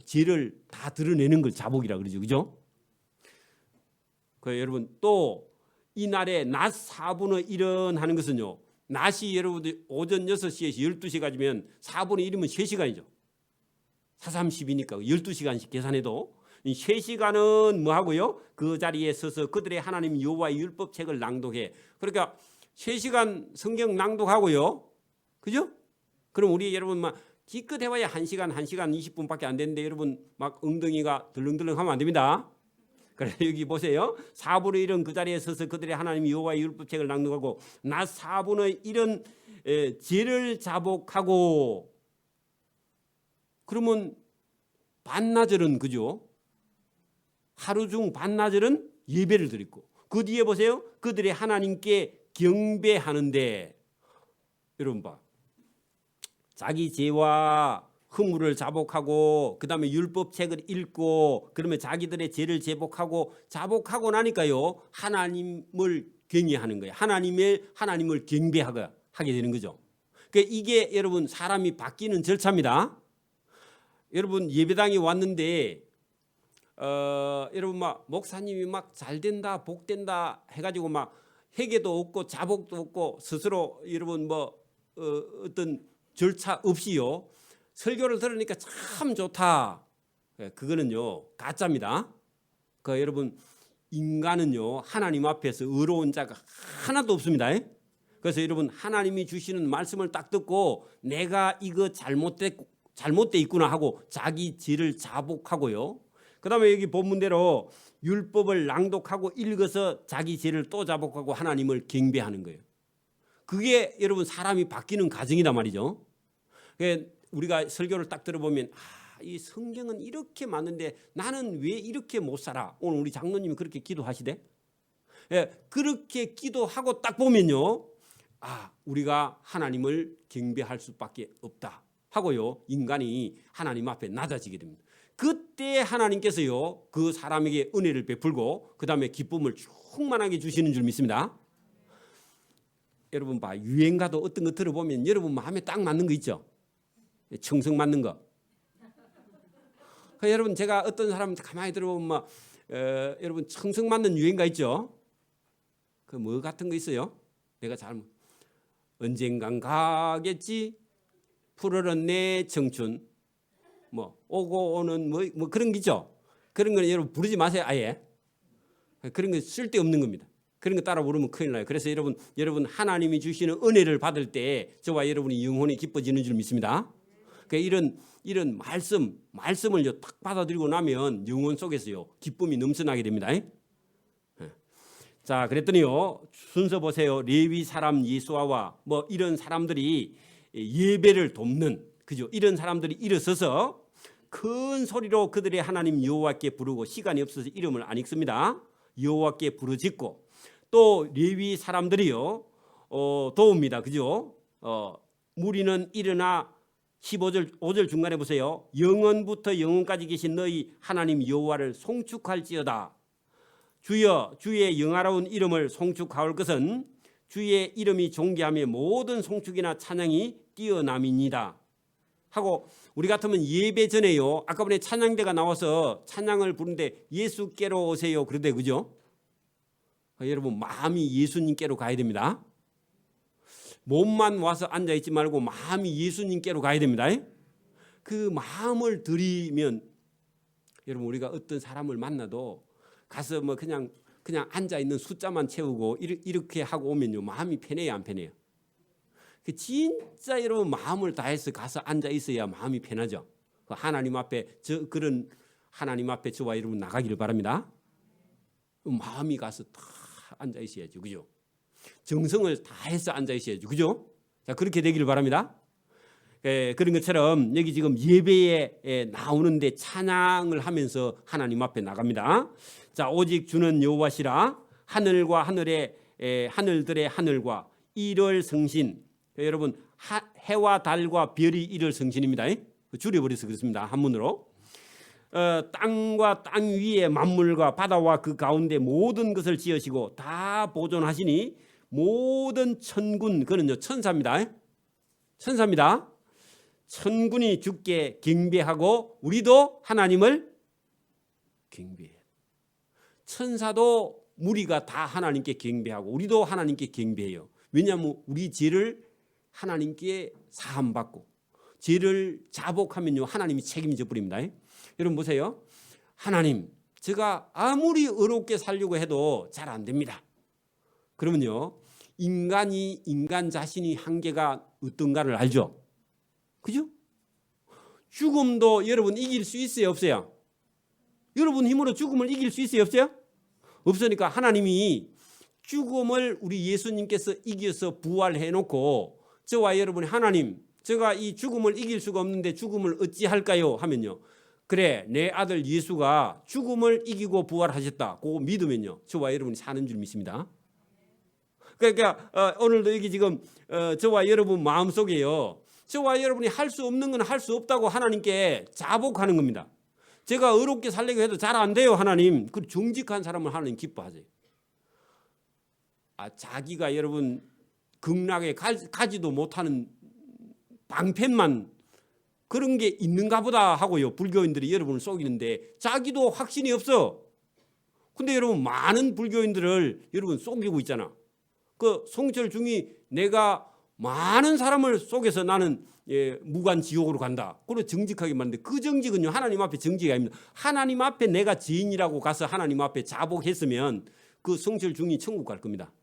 죄를 다 드러내는 걸 자복이라 그러죠. 그죠? 그 여러분 또 이날에 낮 4분의 1은 하는 것은요. 낮이 여러분들 오전 6시에서 12시까지면 4분의 1이면 3시간이죠. 430이니까 12시간씩 계산해도 3시간은 뭐 하고요? 그 자리에 서서 그들의 하나님 여호와의 율법책을 낭독해. 그러니까 3시간 성경 낭독하고요. 그죠? 그럼 우리 여러분 막 기껏 해봐야 1시간 20분밖에 안 되는데 여러분 막 엉덩이가 덜렁덜렁 하면 안 됩니다. 그래 여기 보세요. 4분의 1은 그 자리에 서서 그들의 하나님 여호와의 율법책을 낭독하고 낮 4분의 1은 죄를 자복하고. 그러면 반나절은 그죠? 하루 중 반나절은 예배를 드리고 그 뒤에 보세요. 그들의 하나님께 경배하는데 여러분 봐. 자기 죄와 허물을 자복하고 그 다음에 율법책을 읽고 그러면 자기들의 죄를 자복하고 나니까요. 하나님을 경외하는 거예요. 하나님을 경배하게 되는 거죠. 그러니까 이게 여러분 사람이 바뀌는 절차입니다. 여러분 예배당에 왔는데 여러분 막 목사님이 막 잘된다 복된다 해가지고 막 회개도 없고 자복도 없고 스스로 여러분 뭐 어떤 절차 없이요 설교를 들으니까 참 좋다. 그거는요 가짜입니다. 그 여러분 인간은요 하나님 앞에서 의로운 자가 하나도 없습니다. 그래서 여러분 하나님이 주시는 말씀을 딱 듣고 내가 이거 잘못돼 있구나 하고 자기 죄를 자복하고요. 그 다음에 여기 본문대로 율법을 낭독하고 읽어서 자기 죄를 또 자복하고 하나님을 경배하는 거예요. 그게 여러분 사람이 바뀌는 과정이란 말이죠. 우리가 설교를 딱 들어보면 이 성경은 이렇게 많은데 나는 왜 이렇게 못 살아? 오늘 우리 장로님이 그렇게 기도하시대. 그렇게 기도하고 딱 보면요. 우리가 하나님을 경배할 수밖에 없다 하고요. 인간이 하나님 앞에 낮아지게 됩니다. 그때 하나님께서요 그 사람에게 은혜를 베풀고 그 다음에 기쁨을 충만하게 주시는 줄 믿습니다. 여러분 봐 유행가도 어떤 거 들어보면 여러분 마음에 딱 맞는 거 있죠. 청승 맞는 거. 여러분 제가 어떤 사람 가만히 들어보면 여러분 청승 맞는 유행가 있죠. 그 뭐 같은 거 있어요. 내가 언젠간 가겠지 푸르른 내 청춘 뭐 오고 오는 뭐 그런 게 있죠. 그런 건 여러분 부르지 마세요. 아예 그런 거 쓸데없는 겁니다. 그런 거 따라 부르면 큰일 나요. 그래서 여러분 하나님이 주시는 은혜를 받을 때 저와 여러분이 영혼이 기뻐지는 줄 믿습니다. 그러니까 이런 말씀을요 딱 받아들이고 나면 영혼 속에서요 기쁨이 넘쳐나게 됩니다. 자, 그랬더니요 순서 보세요. 레위 사람 예수아와 뭐 이런 사람들이 예배를 돕는 그죠? 이런 사람들이 일어서서 큰 소리로 그들의 하나님 여호와께 부르고 시간이 없어서 이름을 안 읽습니다. 여호와께 부르짖고 또 레위 사람들이요 도웁니다. 그죠? 무리는 일어나 5절 중간에 보세요. 영원부터 영원까지 계신 너희 하나님 여호와를 송축할지어다. 주여 주의 영화로운 이름을 송축하올 것은 주의 이름이 존귀하며 모든 송축이나 찬양이 뛰어남이니이다. 하고 우리 같으면 예배 전에요. 아까 전에 찬양대가 나와서 찬양을 부르는데 예수께로 오세요. 그러대 그죠? 여러분 마음이 예수님께로 가야 됩니다. 몸만 와서 앉아있지 말고 마음이 예수님께로 가야 됩니다. 그 마음을 들이면 여러분 우리가 어떤 사람을 만나도 가서 뭐 그냥 앉아있는 숫자만 채우고 이렇게 하고 오면요 마음이 편해요 안 편해요? 진짜 여러분 마음을 다해서 가서 앉아있어야 마음이 편하죠. 하나님 앞에 그런 하나님 앞에 저와 여러분 나가기를 바랍니다. 마음이 가서 다 앉아있어야죠. 그죠? 정성을 다해서 앉아있어야죠. 그죠? 자, 그렇게 되기를 바랍니다. 그런 것처럼 여기 지금 예배에 나오는데 찬양을 하면서 하나님 앞에 나갑니다. 자, 오직 주는 여호와시라. 하늘과 하늘들의 하늘과 일월 성신. 여러분 해와 달과 별이 일월 성신입니다. 줄여버려서 그렇습니다. 한문으로. 땅과 땅 위에 만물과 바다와 그 가운데 모든 것을 지으시고 다 보존하시니 모든 천군 그는요 천사입니다. 천사입니다. 천군이 주께 경배하고 우리도 하나님을 경배해요. 천사도 무리가 다 하나님께 경배하고 우리도 하나님께 경배해요. 왜냐하면 우리 죄를 하나님께 사함받고 죄를 자복하면요 하나님이 책임져 버립니다. 여러분 보세요. 하나님 제가 아무리 의롭게 살려고 해도 잘 안 됩니다. 그러면요 인간 자신이 한계가 어떤가를 알죠. 그죠? 죽음도 여러분 이길 수 있어요 없어요? 여러분 힘으로 죽음을 이길 수 있어요 없어요? 없으니까 하나님이 죽음을 우리 예수님께서 이겨서 부활해 놓고 저와 여러분이 하나님 제가 이 죽음을 이길 수가 없는데 죽음을 어찌할까요? 하면요 그래 내 아들 예수가 죽음을 이기고 부활하셨다. 그거 믿으면요 저와 여러분이 사는 줄 믿습니다. 그러니까 오늘도 여기 지금 저와 여러분 마음속에요 저와 여러분이 할 수 없는 건 할 수 없다고 하나님께 자복하는 겁니다. 제가 의롭게 살려고 해도 잘 안 돼요 하나님. 그 정직한 사람을 하나님 기뻐하세요. 자기가 여러분 극락에 가지도 못하는 방편만 그런 게 있는가 보다 하고요 불교인들이 여러분을 속이는데 자기도 확신이 없어. 근데 여러분 많은 불교인들을 여러분 속이고 있잖아. 그 송철 중이 내가 많은 사람을 속여서 나는 무관 지옥으로 간다. 그리고 정직하게 말하는데 그 정직은요 하나님 앞에 정직이 아닙니다. 하나님 앞에 내가 죄인이라고 가서 하나님 앞에 자복했으면 그 송철 중이 천국 갈 겁니다.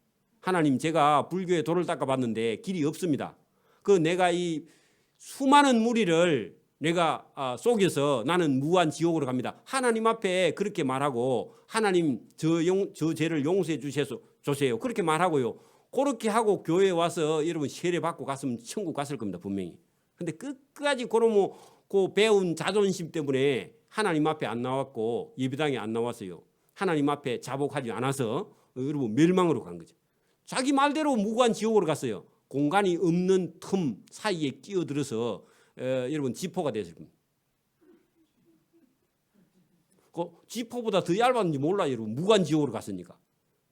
하나님 제가 불교에 돌을 닦아봤는데 길이 없습니다. 그 내가 이 수많은 무리를 내가 속여서 나는 무한 지옥으로 갑니다. 하나님 앞에 그렇게 말하고 하나님 저 죄를 용서해 주세요. 그렇게 말하고요. 그렇게 하고 교회에 와서 여러분 세례 받고 갔으면 천국 갔을 겁니다. 분명히. 근데 끝까지 그러면 그 배운 자존심 때문에 하나님 앞에 안 나왔고 예배당에 안 나왔어요. 하나님 앞에 자복하지 않아서 여러분 멸망으로 간 거죠. 자기 말대로 무관 지옥으로 갔어요. 공간이 없는 틈 사이에 끼어들어서 여러분 지포가 됐을 겁니다. 그 지포보다 더 얇았는지 몰라요. 여러분 무관 지옥으로 갔으니까.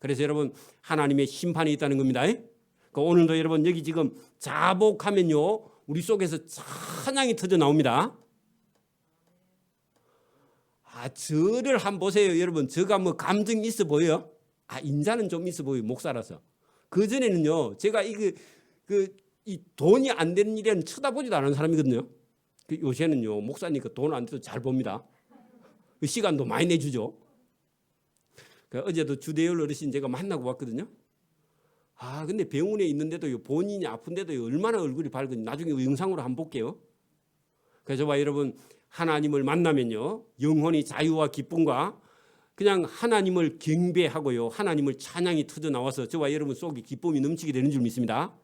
그래서 여러분 하나님의 심판이 있다는 겁니다. 그러니까 오늘도 여러분 여기 지금 자복하면요 우리 속에서 찬양이 터져 나옵니다. 저를 한번 보세요. 여러분 저가 뭐 감정이 있어 보여요? 인자는 좀 있어 보여요. 목사라서. 그전에는요 제가 이 돈이 안 되는 일에는 쳐다보지도 않은 사람이거든요. 요새는요 목사니까 돈 안 돼도 잘 봅니다. 시간도 많이 내주죠. 어제도 주대열 어르신 제가 만나고 왔거든요. 근데 병원에 있는데도 본인이 아픈데도 얼마나 얼굴이 밝은지 나중에 영상으로 한번 볼게요. 그래서 봐 여러분, 하나님을 만나면요 영혼이 자유와 기쁨과 그냥 하나님을 경배하고요 하나님을 찬양이 터져 나와서 저와 여러분 속에 기쁨이 넘치게 되는 줄 믿습니다.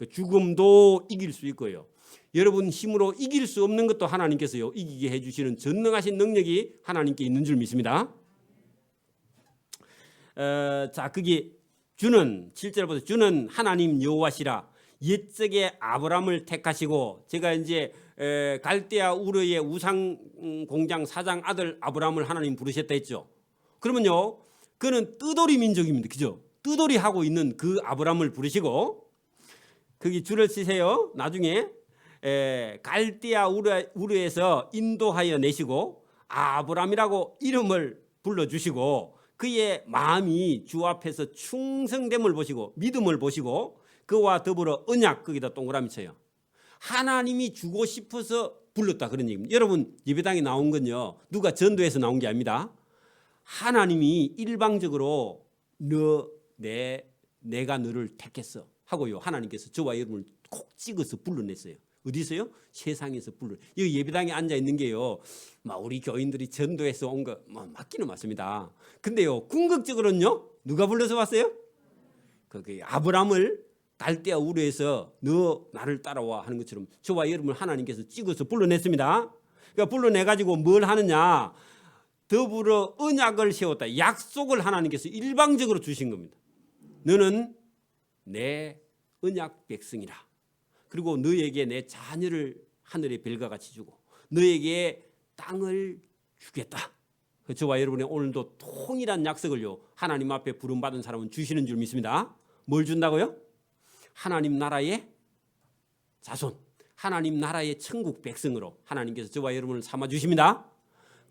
죽음도 이길 수 있고요, 여러분 힘으로 이길 수 없는 것도 하나님께서요 이기게 해주시는 전능하신 능력이 하나님께 있는 줄 믿습니다. 자, 그게 주는 7절부터 주는 하나님 여호와시라. 옛적에 아브람을 택하시고, 제가 이제 갈대아 우르의 우상 공장 사장 아들 아브람을 하나님 부르셨다 했죠. 그러면요 그는 뜨돌이 민족입니다. 그죠? 뜨돌이 하고 있는 그 아브람을 부르시고, 거기 줄을 치세요. 나중에 갈대아 우르에서 인도하여 내시고 아브람이라고 이름을 불러주시고, 그의 마음이 주 앞에서 충성됨을 보시고 믿음을 보시고, 그와 더불어 언약, 거기다 동그라미 쳐요. 하나님이 주고 싶어서 불렀다, 그런 얘기입니다. 여러분 예배당에 나온 건요 누가 전도해서 나온 게 아닙니다. 하나님이 일방적으로 내가 너를 택했어 하고요 하나님께서 저와 여러분을 콕 찍어서 불러냈어요. 어디서요? 세상에서 불러. 여기 예배당에 앉아 있는 게요 우리 교인들이 전도해서 온 거 맞기는 맞습니다. 근데요 궁극적으로는요 누가 불러서 왔어요? 그 아브람을 갈대아 우르에서 너 나를 따라와 하는 것처럼 저와 여러분을 하나님께서 찍어서 불러냈습니다. 그러니까 불러내가지고 뭘 하느냐, 더불어 언약을 세웠다. 약속을 하나님께서 일방적으로 주신 겁니다. 너는 내 언약 백성이라. 그리고 너에게 내 자녀를 하늘의 별과 같이 주고 너에게 땅을 주겠다. 저와 여러분이 오늘도 통일한 약속을요 하나님 앞에 부름받은 사람은 주시는 줄 믿습니다. 뭘 준다고요? 하나님 나라의 자손, 하나님 나라의 천국 백성으로 하나님께서 저와 여러분을 삼아 주십니다.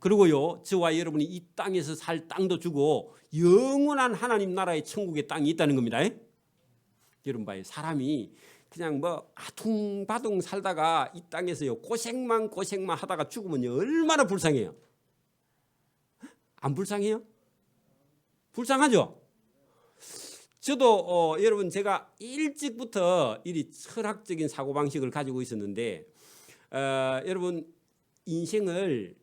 그리고요 저와 여러분이 이 땅에서 살 땅도 주고 영원한 하나님 나라의 천국의 땅이 있다는 겁니다. 여러분 봐요, 사람이 그냥 아둥바둥 살다가 이 땅에서요 고생만 하다가 죽으면 얼마나 불쌍해요. 안 불쌍해요? 불쌍하죠? 저도 여러분 제가 일찍부터 이 철학적인 사고방식을 가지고 있었는데 여러분 인생을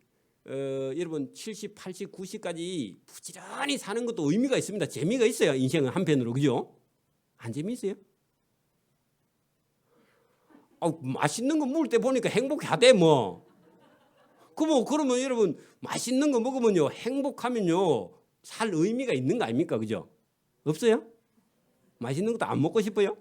여러분 70, 80, 90까지 부지런히 사는 것도 의미가 있습니다. 재미가 있어요. 인생은 한편으로. 그죠? 안 재미있어요? 맛있는 거 먹을 때 보니까 행복하대 뭐. 그러면 여러분 맛있는 거 먹으면요 행복하면요 살 의미가 있는 거 아닙니까? 그죠? 없어요? 맛있는 것도 안 먹고 싶어요?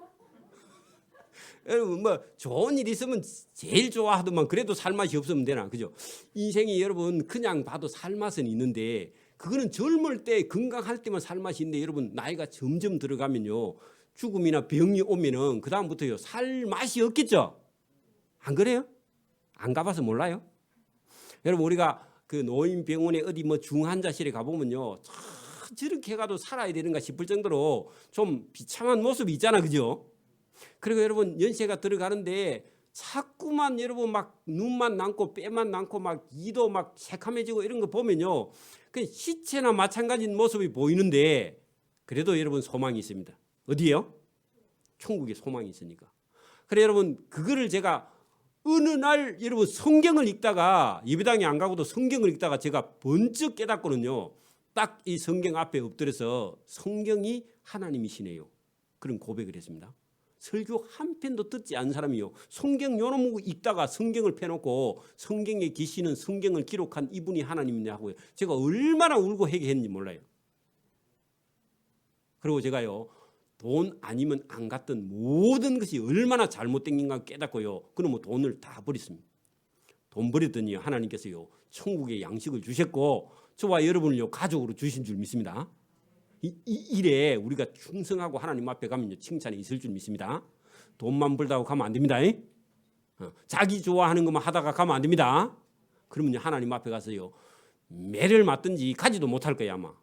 여러분 좋은 일 있으면 제일 좋아하더만 그래도 살맛이 없으면 되나? 그죠? 인생이 여러분 그냥 봐도 살맛은 있는데 그거는 젊을 때 건강할 때만 살맛이 있는데 여러분 나이가 점점 들어가면요 죽음이나 병이 오면은 그 다음부터요 살맛이 없겠죠? 안 그래요? 안 가봐서 몰라요? 여러분 우리가 그 노인병원에 어디 중환자실에 가보면요 저렇게 가도 살아야 되는가 싶을 정도로 좀 비참한 모습이 있잖아. 그죠? 그리고 여러분 연세가 들어가는데 자꾸만 여러분 눈만 남고 뼈만 남고 이도 새카매지고 이런 거 보면요 그 시체나 마찬가지인 모습이 보이는데 그래도 여러분 소망이 있습니다. 어디요? 천국에 소망이 있으니까. 그래 여러분 그거를 제가 어느 날 여러분 성경을 읽다가 예배당에 안 가고도 성경을 읽다가 제가 번쩍 깨닫거든요. 딱 이 성경 앞에 엎드려서 성경이 하나님이시네요. 그런 고백을 했습니다. 설교 한 편도 듣지 않은 사람이요 성경 요놈 읽다가 성경을 펴놓고 성경에 계시는 성경을 기록한 이분이 하나님이네 하고요. 제가 얼마나 울고 회개했는지 몰라요. 그리고 제가요 돈 아니면 안 갔던 모든 것이 얼마나 잘못된 건가 깨닫고요. 그러면 돈을 다 버렸습니다. 돈 버렸더니 하나님께서요 천국의 양식을 주셨고 저와 여러분을요 가족으로 주신 줄 믿습니다. 이 일에 우리가 충성하고 하나님 앞에 가면 칭찬이 있을 줄 믿습니다. 돈만 벌다고 가면 안 됩니다. 자기 좋아하는 것만 하다가 가면 안 됩니다. 그러면 하나님 앞에 가서요 매를 맞든지 가지도 못할 거야 아마.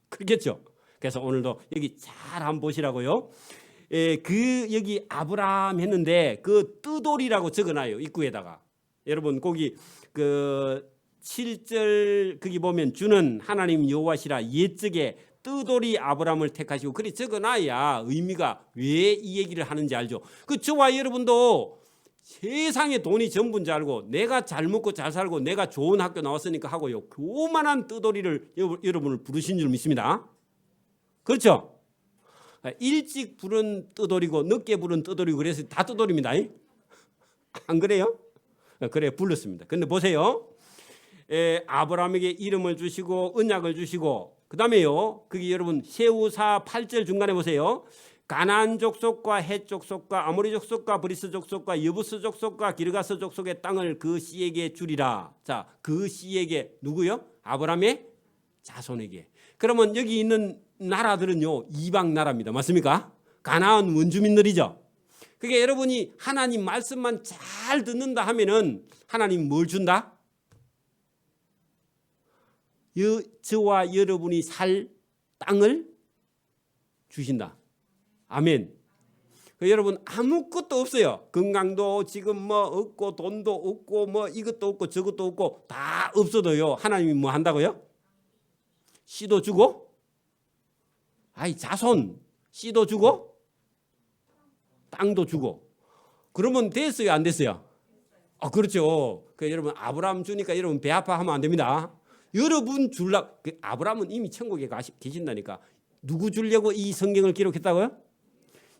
그렇겠죠? 그래서 오늘도 여기 잘 한번 보시라고요. 여기 아브라함 했는데 그 뜨돌이라고 적어놔요 입구에다가. 여러분 거기 그 7절 거기 보면 주는 하나님 여호와시라 옛적에 뜨돌이 아브라함을 택하시고 그리 적어놔야 의미가 왜 이 얘기를 하는지 알죠. 그 저와 여러분도 세상에 돈이 전부인 줄 알고 내가 잘 먹고 잘 살고 내가 좋은 학교 나왔으니까 하고요. 교만한 뜨돌이를 여러분을 부르신 줄 믿습니다. 그렇죠? 일찍 부른 뜨돌이고 늦게 부른 뜨돌이고 그래서 다 뜨돌입니다. 안 그래요? 그래 불렀습니다. 근데 보세요. 아브라함에게 이름을 주시고 언약을 주시고 그 다음에요. 거기 여러분 세우사 8절 중간에 보세요. 가나안 족속과 헷 족속과 아모리 족속과 브리스 족속과 여부스 족속과 기르가스 족속의 땅을 그 씨에게 주리라. 자, 그 씨에게 누구요? 아브라함의 자손에게. 그러면 여기 있는 나라들은요 이방 나라입니다. 맞습니까? 가나안 원주민들이죠. 그게 여러분이 하나님 말씀만 잘 듣는다 하면은 하나님 뭘 준다? 저와 여러분이 살 땅을 주신다. 아멘. 여러분 아무것도 없어요. 건강도 지금 뭐 없고 돈도 없고 뭐 이것도 없고 저것도 없고 다 없어도요. 하나님이 뭐 한다고요? 씨도 주고, 아이 자손 씨도 주고, 땅도 주고. 그러면 됐어요, 안 됐어요? 그렇죠. 여러분 아브라함 주니까 여러분 배 아파하면 안 됩니다. 여러분 줄라 아브라함은 이미 천국에 계신다니까. 누구 주려고 이 성경을 기록했다고요?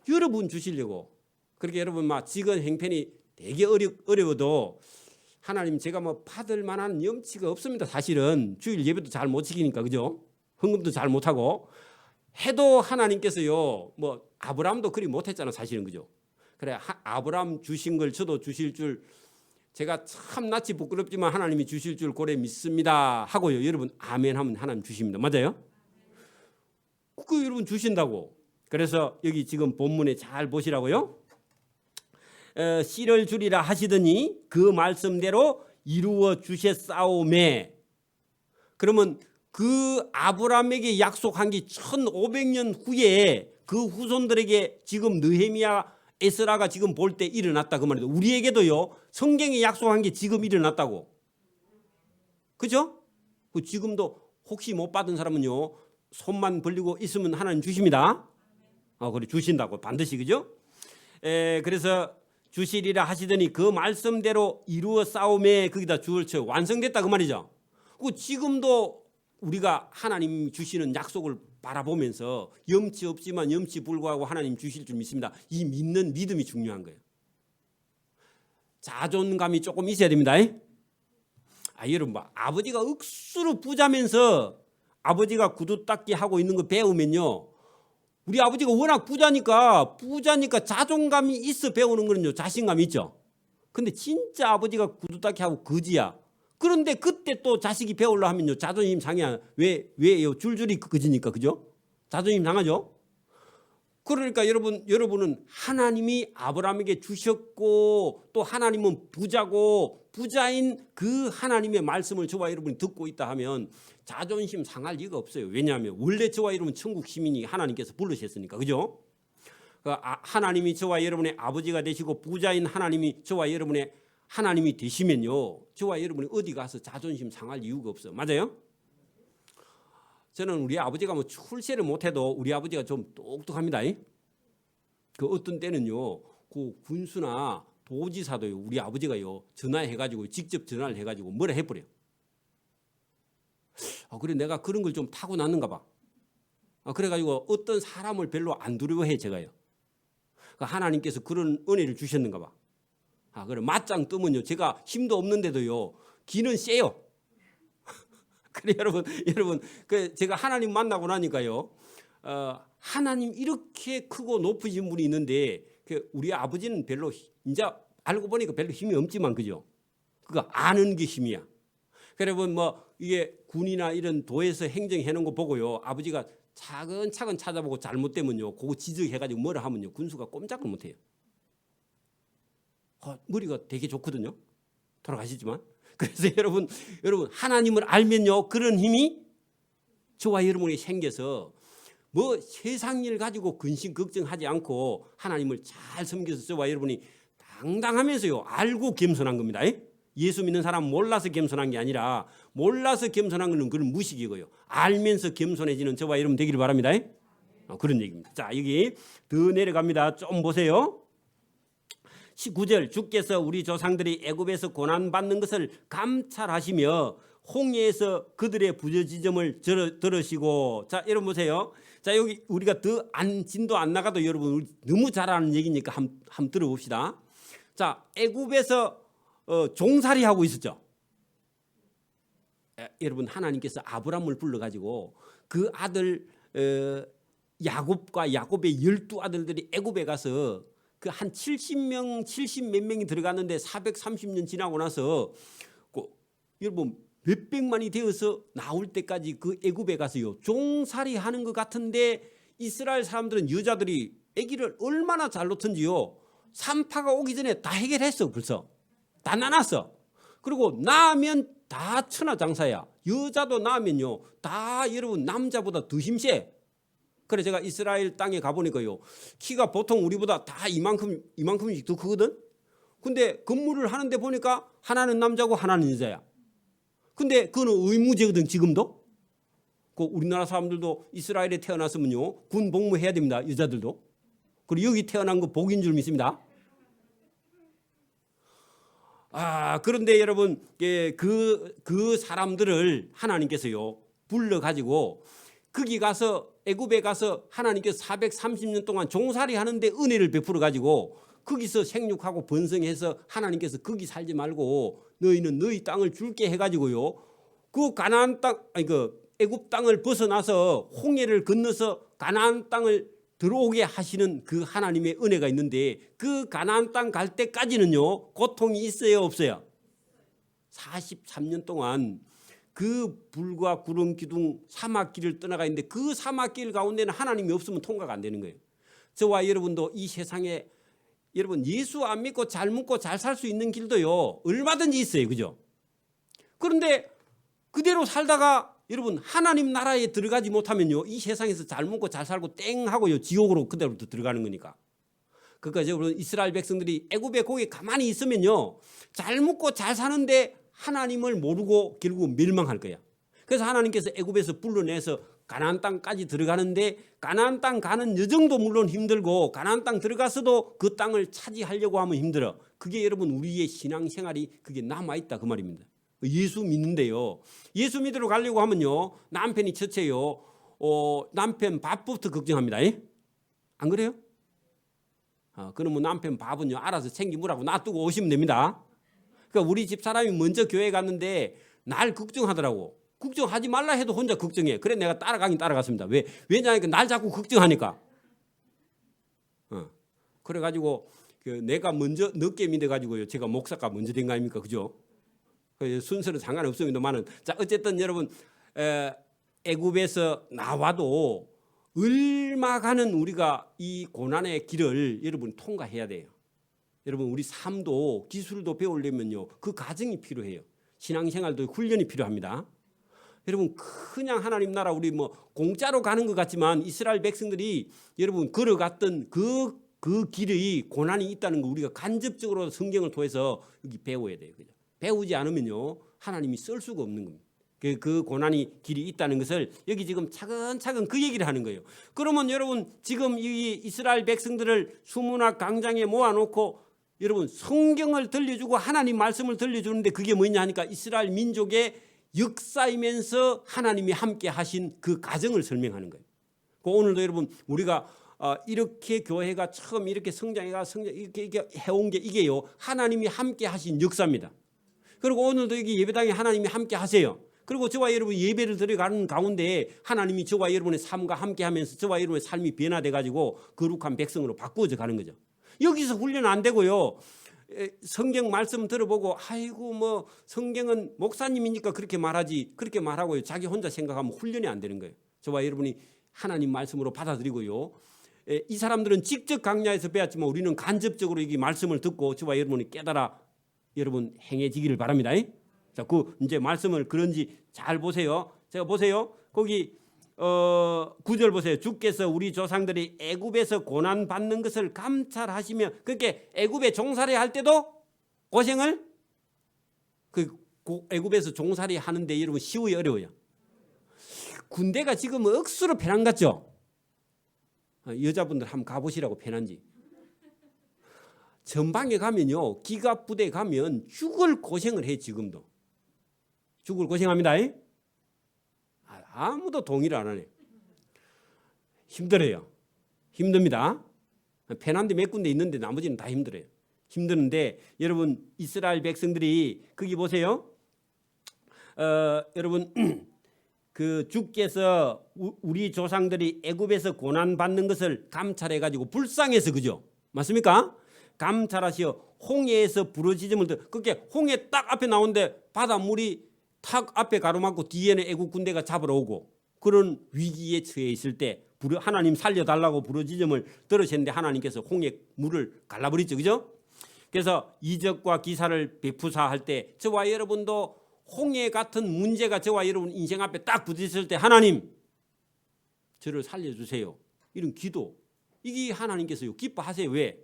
여러분 주시려고. 그렇게 여러분 막 지금 행편이 되게 어려워도 하나님 제가 뭐 받을 만한 염치가 없습니다. 사실은 주일 예배도 잘 못 지키니까 그죠? 헌금도 잘 못하고 해도 하나님께서요 뭐 아브라함도 그리 못했잖아 사실은 그죠? 그래 아브라함 주신 걸 저도 주실 줄 제가 참 낯이 부끄럽지만 하나님이 주실 줄 고래 믿습니다 하고요. 여러분 아멘 하면 하나님 주십니다. 맞아요? 그 여러분 주신다고. 그래서 여기 지금 본문에 잘 보시라고요. 씨를 주리라 하시더니 그 말씀대로 이루어 주셨사오매. 그러면 그 아브라함에게 약속한 게 1500년 후에 그 후손들에게 지금 느헤미야 에스라가 지금 볼 때 일어났다 그 말이죠. 우리에게도요 성경에 약속한 게 지금 일어났다고. 그죠? 지금도 혹시 못 받은 사람은요 손만 벌리고 있으면 하나님 주십니다. 그래 주신다고 반드시 그죠? 그래서 주시리라 하시더니 그 말씀대로 이루어 싸움에 거기다 주을 쳐 완성됐다 그 말이죠. 지금도 우리가 하나님 주시는 약속을 바라보면서 염치 없지만 염치 불구하고 하나님 주실 줄 믿습니다. 이 믿는 믿음이 중요한 거예요. 자존감이 조금 있어야 됩니다. 여러분 아버지가 억수로 부자면서 아버지가 구두 닦기 하고 있는 거 배우면요. 우리 아버지가 워낙 부자니까 자존감이 있어 배우는 거는요. 자신감이 있죠. 근데 진짜 아버지가 구두 닦기 하고 거지야. 그런데 그때 또 자식이 배우려 하면요. 자존심 상해. 왜요? 줄줄이 거지니까. 그죠? 자존심 상하죠? 그러니까 여러분은 하나님이 아브라함에게 주셨고 또 하나님은 부자고 부자인 그 하나님의 말씀을 저와 여러분이 듣고 있다 하면 자존심 상할 리가 없어요. 왜냐하면 원래 저와 여러분 천국 시민이 하나님께서 부르셨으니까. 그죠? 하나님이 저와 여러분의 아버지가 되시고 부자인 하나님이 저와 여러분의 하나님이 되시면요. 저와 여러분이 어디 가서 자존심 상할 이유가 없어. 맞아요? 저는 우리 아버지가 뭐 출세를 못해도 우리 아버지가 좀 똑똑합니다. 그 어떤 때는요. 그 군수나 도지사도요. 우리 아버지가요. 전화해가지고 직접 전화를 해가지고 뭐라 해버려요. 그래 내가 그런 걸 좀 타고났는가 봐. 그래가지고 어떤 사람을 별로 안 두려워해 제가요. 하나님께서 그런 은혜를 주셨는가 봐. 그래 맞짱 뜨면요. 제가 힘도 없는데도요. 기는 세요. 그래 여러분 제가 하나님 만나고 나니까요. 하나님 이렇게 크고 높으신 분이 있는데 우리 아버지는 별로 이제 알고 보니까 별로 힘이 없지만 그죠? 그거 아는 게 힘이야. 여러분 뭐 이게 군이나 이런 도에서 행정해 놓은 거 보고요. 아버지가 차근차근 찾아보고 잘못되면요. 그거 지적해가지고 뭐라 하면요. 군수가 꼼짝을 못해요. 머리가 되게 좋거든요. 돌아가시지만. 그래서 여러분 하나님을 알면요. 그런 힘이 저와 여러분이 생겨서 뭐 세상 일 가지고 근심 걱정하지 않고 하나님을 잘 섬겨서 저와 여러분이 당당하면서요. 알고 겸손한 겁니다. 예수 믿는 사람 몰라서 겸손한 게 아니라 몰라서 겸손한 것은 그런 무식이고요. 알면서 겸손해지는 저와 여러분 되기를 바랍니다. 그런 얘기입니다. 자, 여기 더 내려갑니다. 좀 보세요. 19절 주께서 우리 조상들이 애굽에서 고난받는 것을 감찰하시며 홍해에서 그들의 부르짖음을 들으시고. 자, 여러분 보세요. 자, 여기 우리가 더 진도 안 나가도 여러분 너무 잘 아는 얘기니까 한번 들어봅시다. 자, 애굽에서 종살이 하고 있었죠. 여러분 하나님께서 아브람을 불러가지고 그 아들 야곱과 야곱의 12아들들이 애굽에 가서 그 한 70명 70 몇 명이 들어갔는데 430년 지나고 나서 여러분 몇백만이 되어서 나올 때까지 그 애굽에 가서요 종살이 하는 것 같은데 이스라엘 사람들은 여자들이 아기를 얼마나 잘 놓던지요. 산파가 오기 전에 다 해결했어. 벌써 다 나눴어. 그리고 낳으면 다 천하장사야. 여자도 낳으면요 다 여러분 남자보다 더 힘세. 그래 제가 이스라엘 땅에 가보니까요 키가 보통 우리보다 다 이만큼씩 더 크거든. 근데 근무를 하는데 보니까 하나는 남자고 하나는 여자야. 근데 그거는 의무제거든. 지금도 그 우리나라 사람들도 이스라엘에 태어났으면요 군 복무해야 됩니다. 여자들도. 그리고 여기 태어난 거 복인 줄 믿습니다. 그런데 여러분 그 사람들을 하나님께서요 불러가지고 거기 가서 애굽에 가서 하나님께서 430년 동안 종살이 하는데 은혜를 베풀어 가지고 거기서 생육하고 번성해서 하나님께서 거기 살지 말고 너희는 너희 땅을 줄게 해가지고요 그 가나안 땅 그 애굽 땅을 벗어나서 홍해를 건너서 가나안 땅을 들어오게 하시는 그 하나님의 은혜가 있는데 그 가나안 땅 갈 때까지는요 고통이 있어요 없어요? 43년 동안 그 불과 구름 기둥 사막길을 떠나가 있는데 그 사막길 가운데는 하나님이 없으면 통과가 안 되는 거예요. 저와 여러분도 이 세상에 여러분 예수 안 믿고 잘 먹고 잘 살 수 있는 길도요 얼마든지 있어요. 그죠? 그런데 그대로 살다가 여러분 하나님 나라에 들어가지 못하면요 이 세상에서 잘 먹고 잘 살고 땡 하고요 지옥으로 그대로 들어가는 거니까. 그러니까 여러분 이스라엘 백성들이 애굽에 거기 가만히 있으면요 잘 먹고 잘 사는데 하나님을 모르고 결국 멸망할 거야. 그래서 하나님께서 애굽에서 불러내서 가나안 땅까지 들어가는데 가나안 땅 가는 여정도 물론 힘들고 가나안 땅 들어가서도 그 땅을 차지하려고 하면 힘들어. 그게 여러분 우리의 신앙생활이 그게 남아있다 그 말입니다. 예수 믿는데요. 예수 믿으러 가려고 하면요 남편이 첫째요 남편 밥부터 걱정합니다. 안 그래요? 그러면 남편 밥은요 알아서 챙기무라고 놔두고 오시면 됩니다. 그러니까 우리 집 사람이 먼저 교회 갔는데 날 걱정하더라고. 걱정하지 말라 해도 혼자 걱정해. 그래 내가 따라가긴 따라갔습니다. 왜냐하면 날 자꾸 걱정하니까. 그래가지고 내가 먼저 늦게 믿어가지고요 제가 목사가 먼저 된 거 아닙니까? 그죠? 순서는 상관없습니다만은 자 어쨌든 여러분 애굽에서 나와도 얼마간은 우리가 이 고난의 길을 여러분 통과해야 돼요. 여러분 우리 삶도 기술도 배우려면요 그 과정이 필요해요. 신앙생활도 훈련이 필요합니다. 여러분 그냥 하나님 나라 우리 뭐 공짜로 가는 것 같지만 이스라엘 백성들이 여러분 걸어갔던 그 길이 고난이 있다는 거 우리가 간접적으로 성경을 통해서 여기 배워야 돼요. 그죠? 배우지 않으면요 하나님이 쓸 수가 없는 겁니다. 그 고난이 길이 있다는 것을 여기 지금 차근차근 그 얘기를 하는 거예요. 그러면 여러분 지금 이 이스라엘 백성들을 수문학 광장에 모아놓고 여러분 성경을 들려주고 하나님 말씀을 들려주는데 그게 뭐냐 하니까 이스라엘 민족의 역사이면서 하나님이 함께 하신 그 과정을 설명하는 거예요. 오늘도 여러분 우리가 이렇게 교회가 처음 이렇게 성장해가 이렇게 해온 게 이게요 하나님이 함께 하신 역사입니다. 그리고 오늘도 여기 예배당에 하나님이 함께 하세요. 그리고 저와 여러분 예배를 드려가는 가운데 하나님이 저와 여러분의 삶과 함께 하면서 저와 여러분의 삶이 변화돼 가지고 거룩한 백성으로 바꾸어져 가는 거죠. 여기서 훈련 안 되고요. 성경 말씀 들어보고 아이고 뭐 성경은 목사님이니까 그렇게 말하지 그렇게 말하고요. 자기 혼자 생각하면 훈련이 안 되는 거예요. 저와 여러분이 하나님 말씀으로 받아들이고요. 이 사람들은 직접 강야에서 배웠지만 우리는 간접적으로 이 말씀을 듣고 저와 여러분이 깨달아 여러분 행해지기를 바랍니다. 자, 그 이제 말씀을 그런지 잘 보세요. 제가 보세요. 거기 9절 보세요. 주께서 우리 조상들이 애굽에서 고난 받는 것을 감찰하시며 그렇게 애굽에 종살이 할 때도 고생을 그 애굽에서 종살이 하는데 여러분 쉬워요, 어려워요? 군대가 지금 억수로 편한 것 같죠? 여자분들 한번 가보시라고 편한지. 전방에 가면요, 기갑부대 가면 죽을 고생을 해. 지금도 죽을 고생합니다. 아무도 동의를 안 하네. 힘들어요. 힘듭니다. 편한데 몇 군데 있는데 나머지는 다 힘들어요. 힘드는데 여러분 이스라엘 백성들이 거기 보세요. 여러분 그 주께서 우리 조상들이 애굽에서 고난 받는 것을 감찰해 가지고 불쌍해서, 그죠? 맞습니까? 감찰하시어 홍해에서 부르짖음을 그게 홍해 딱 앞에 나오는데 바닷물이 탁 앞에 가로막고 뒤에는 애국 군대가 잡으러 오고 그런 위기에 처해 있을 때 하나님 살려달라고 부르짖음을 들으셨는데 하나님께서 홍해 물을 갈라버리죠, 그죠? 그래서 이적과 기사를 베푸사 할 때 저와 여러분도 홍해 같은 문제가 저와 여러분 인생 앞에 딱 부딪혔을 때 하나님 저를 살려주세요, 이런 기도, 이게 하나님께서요 기뻐하세요. 왜?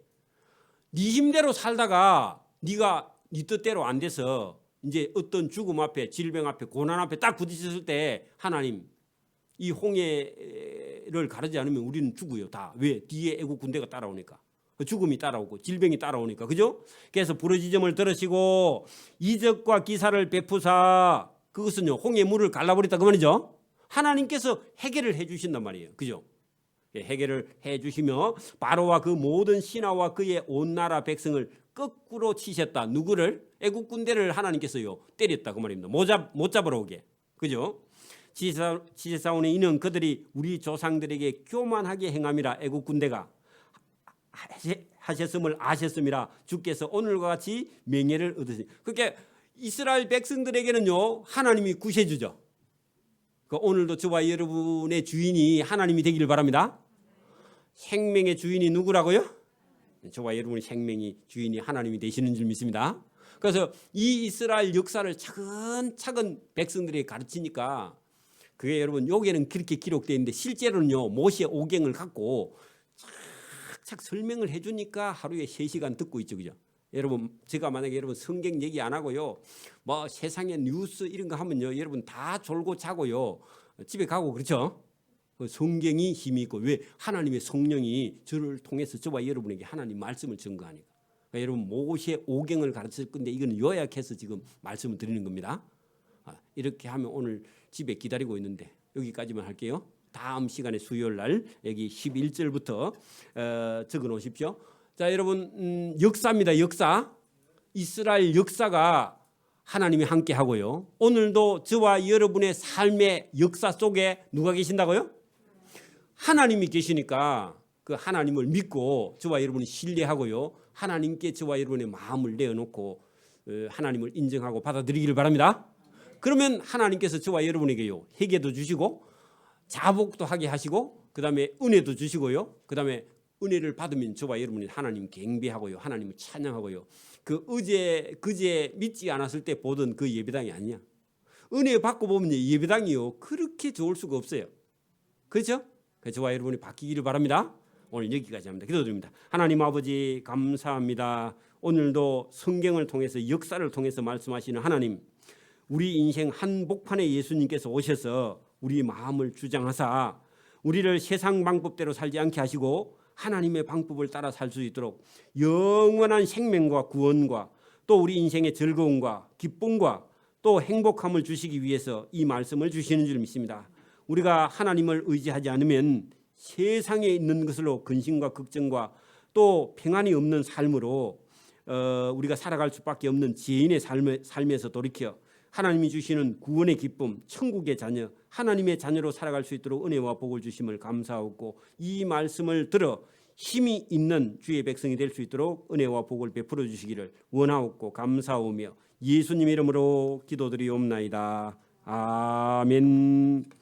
네 힘대로 살다가 네가 네 뜻대로 안 돼서 이제 어떤 죽음 앞에, 질병 앞에, 고난 앞에 딱 부딪혔을 때 하나님 이 홍해를 가르지 않으면 우리는 죽어요 다. 왜? 뒤에 애국 군대가 따라오니까, 죽음이 따라오고 질병이 따라오니까, 그죠? 그래서 부르짖음을 들으시고 이적과 기사를 베푸사, 그것은요 홍해 물을 갈라버렸다 그 말이죠. 하나님께서 해결을 해주신단 말이에요, 그죠? 해결을 해주시며 바로와 그 모든 신하와 그의 온 나라 백성을 거꾸로 치셨다. 누구를? 애국 군대를 하나님께서요 때렸다 그 말입니다. 못 잡으러 오게, 그죠? 지시사오니 이는 그들이 우리 조상들에게 교만하게 행함이라 애국 군대가 하셨음을 아셨음이라 주께서 오늘과 같이 명예를 얻으시니. 그렇게 이스라엘 백성들에게는요 하나님이 구세주죠. 오늘도 저와 여러분의 주인이 하나님이 되기를 바랍니다. 생명의 주인이 누구라고요? 저와 여러분의 생명이 주인이 하나님이 되시는 줄 믿습니다. 그래서 이 이스라엘 역사를 차근차근 백성들에게 가르치니까 그게 여러분 여기에는 그렇게 기록되어 있는데 실제로는요 모세 오경을 갖고 착착 설명을 해주니까 하루에 3시간 듣고 있죠, 그죠? 여러분 제가 만약에 여러분 성경 얘기 안 하고요 뭐 세상의 뉴스 이런 거 하면요 여러분 다 졸고 자고요 집에 가고 그렇죠. 성경이 힘이 있고, 왜? 하나님의 성령이 저를 통해서 저와 여러분에게 하나님 말씀을 증거하니까. 그러니까 여러분 모세 오경을 가르칠 건데 이건 요약해서 지금 말씀을 드리는 겁니다. 이렇게 하면 오늘 집에 기다리고 있는데 여기까지만 할게요. 다음 시간에 수요일 날 여기 11절부터 적어 놓으십시오. 자, 여러분 역사입니다. 역사. 이스라엘 역사가 하나님이 함께 하고요. 오늘도 저와 여러분의 삶의 역사 속에 누가 계신다고요? 하나님이 계시니까 그 하나님을 믿고 저와 여러분이 신뢰하고요. 하나님께 저와 여러분의 마음을 내어놓고 하나님을 인정하고 받아들이기를 바랍니다. 그러면 하나님께서 저와 여러분에게요 회개도 주시고 자복도 하게 하시고 그다음에 은혜도 주시고요. 그다음에 은혜를 받으면 저와 여러분이 하나님 경배하고요, 하나님을 찬양하고요. 그 그제 믿지 않았을 때 보던 그 예배당이 아니야. 은혜 받고 보면 예배당이요 그렇게 좋을 수가 없어요. 그렇죠? 저와 여러분이 바뀌기를 바랍니다. 오늘 여기까지 합니다. 기도드립니다. 하나님 아버지 감사합니다. 오늘도 성경을 통해서 역사를 통해서 말씀하시는 하나님, 우리 인생 한복판에 예수님께서 오셔서 우리 마음을 주장하사 우리를 세상 방법대로 살지 않게 하시고 하나님의 방법을 따라 살 수 있도록 영원한 생명과 구원과 또 우리 인생의 즐거움과 기쁨과 또 행복함을 주시기 위해서 이 말씀을 주시는 줄 믿습니다. 우리가 하나님을 의지하지 않으면 세상에 있는 것으로 근심과 걱정과 또 평안이 없는 삶으로 우리가 살아갈 수밖에 없는 죄인의 삶에서 돌이켜 하나님이 주시는 구원의 기쁨, 천국의 자녀, 하나님의 자녀로 살아갈 수 있도록 은혜와 복을 주심을 감사하고 이 말씀을 들어 힘이 있는 주의 백성이 될 수 있도록 은혜와 복을 베풀어 주시기를 원하옵고 감사하오며 예수님 이름으로 기도드리옵나이다. 아멘.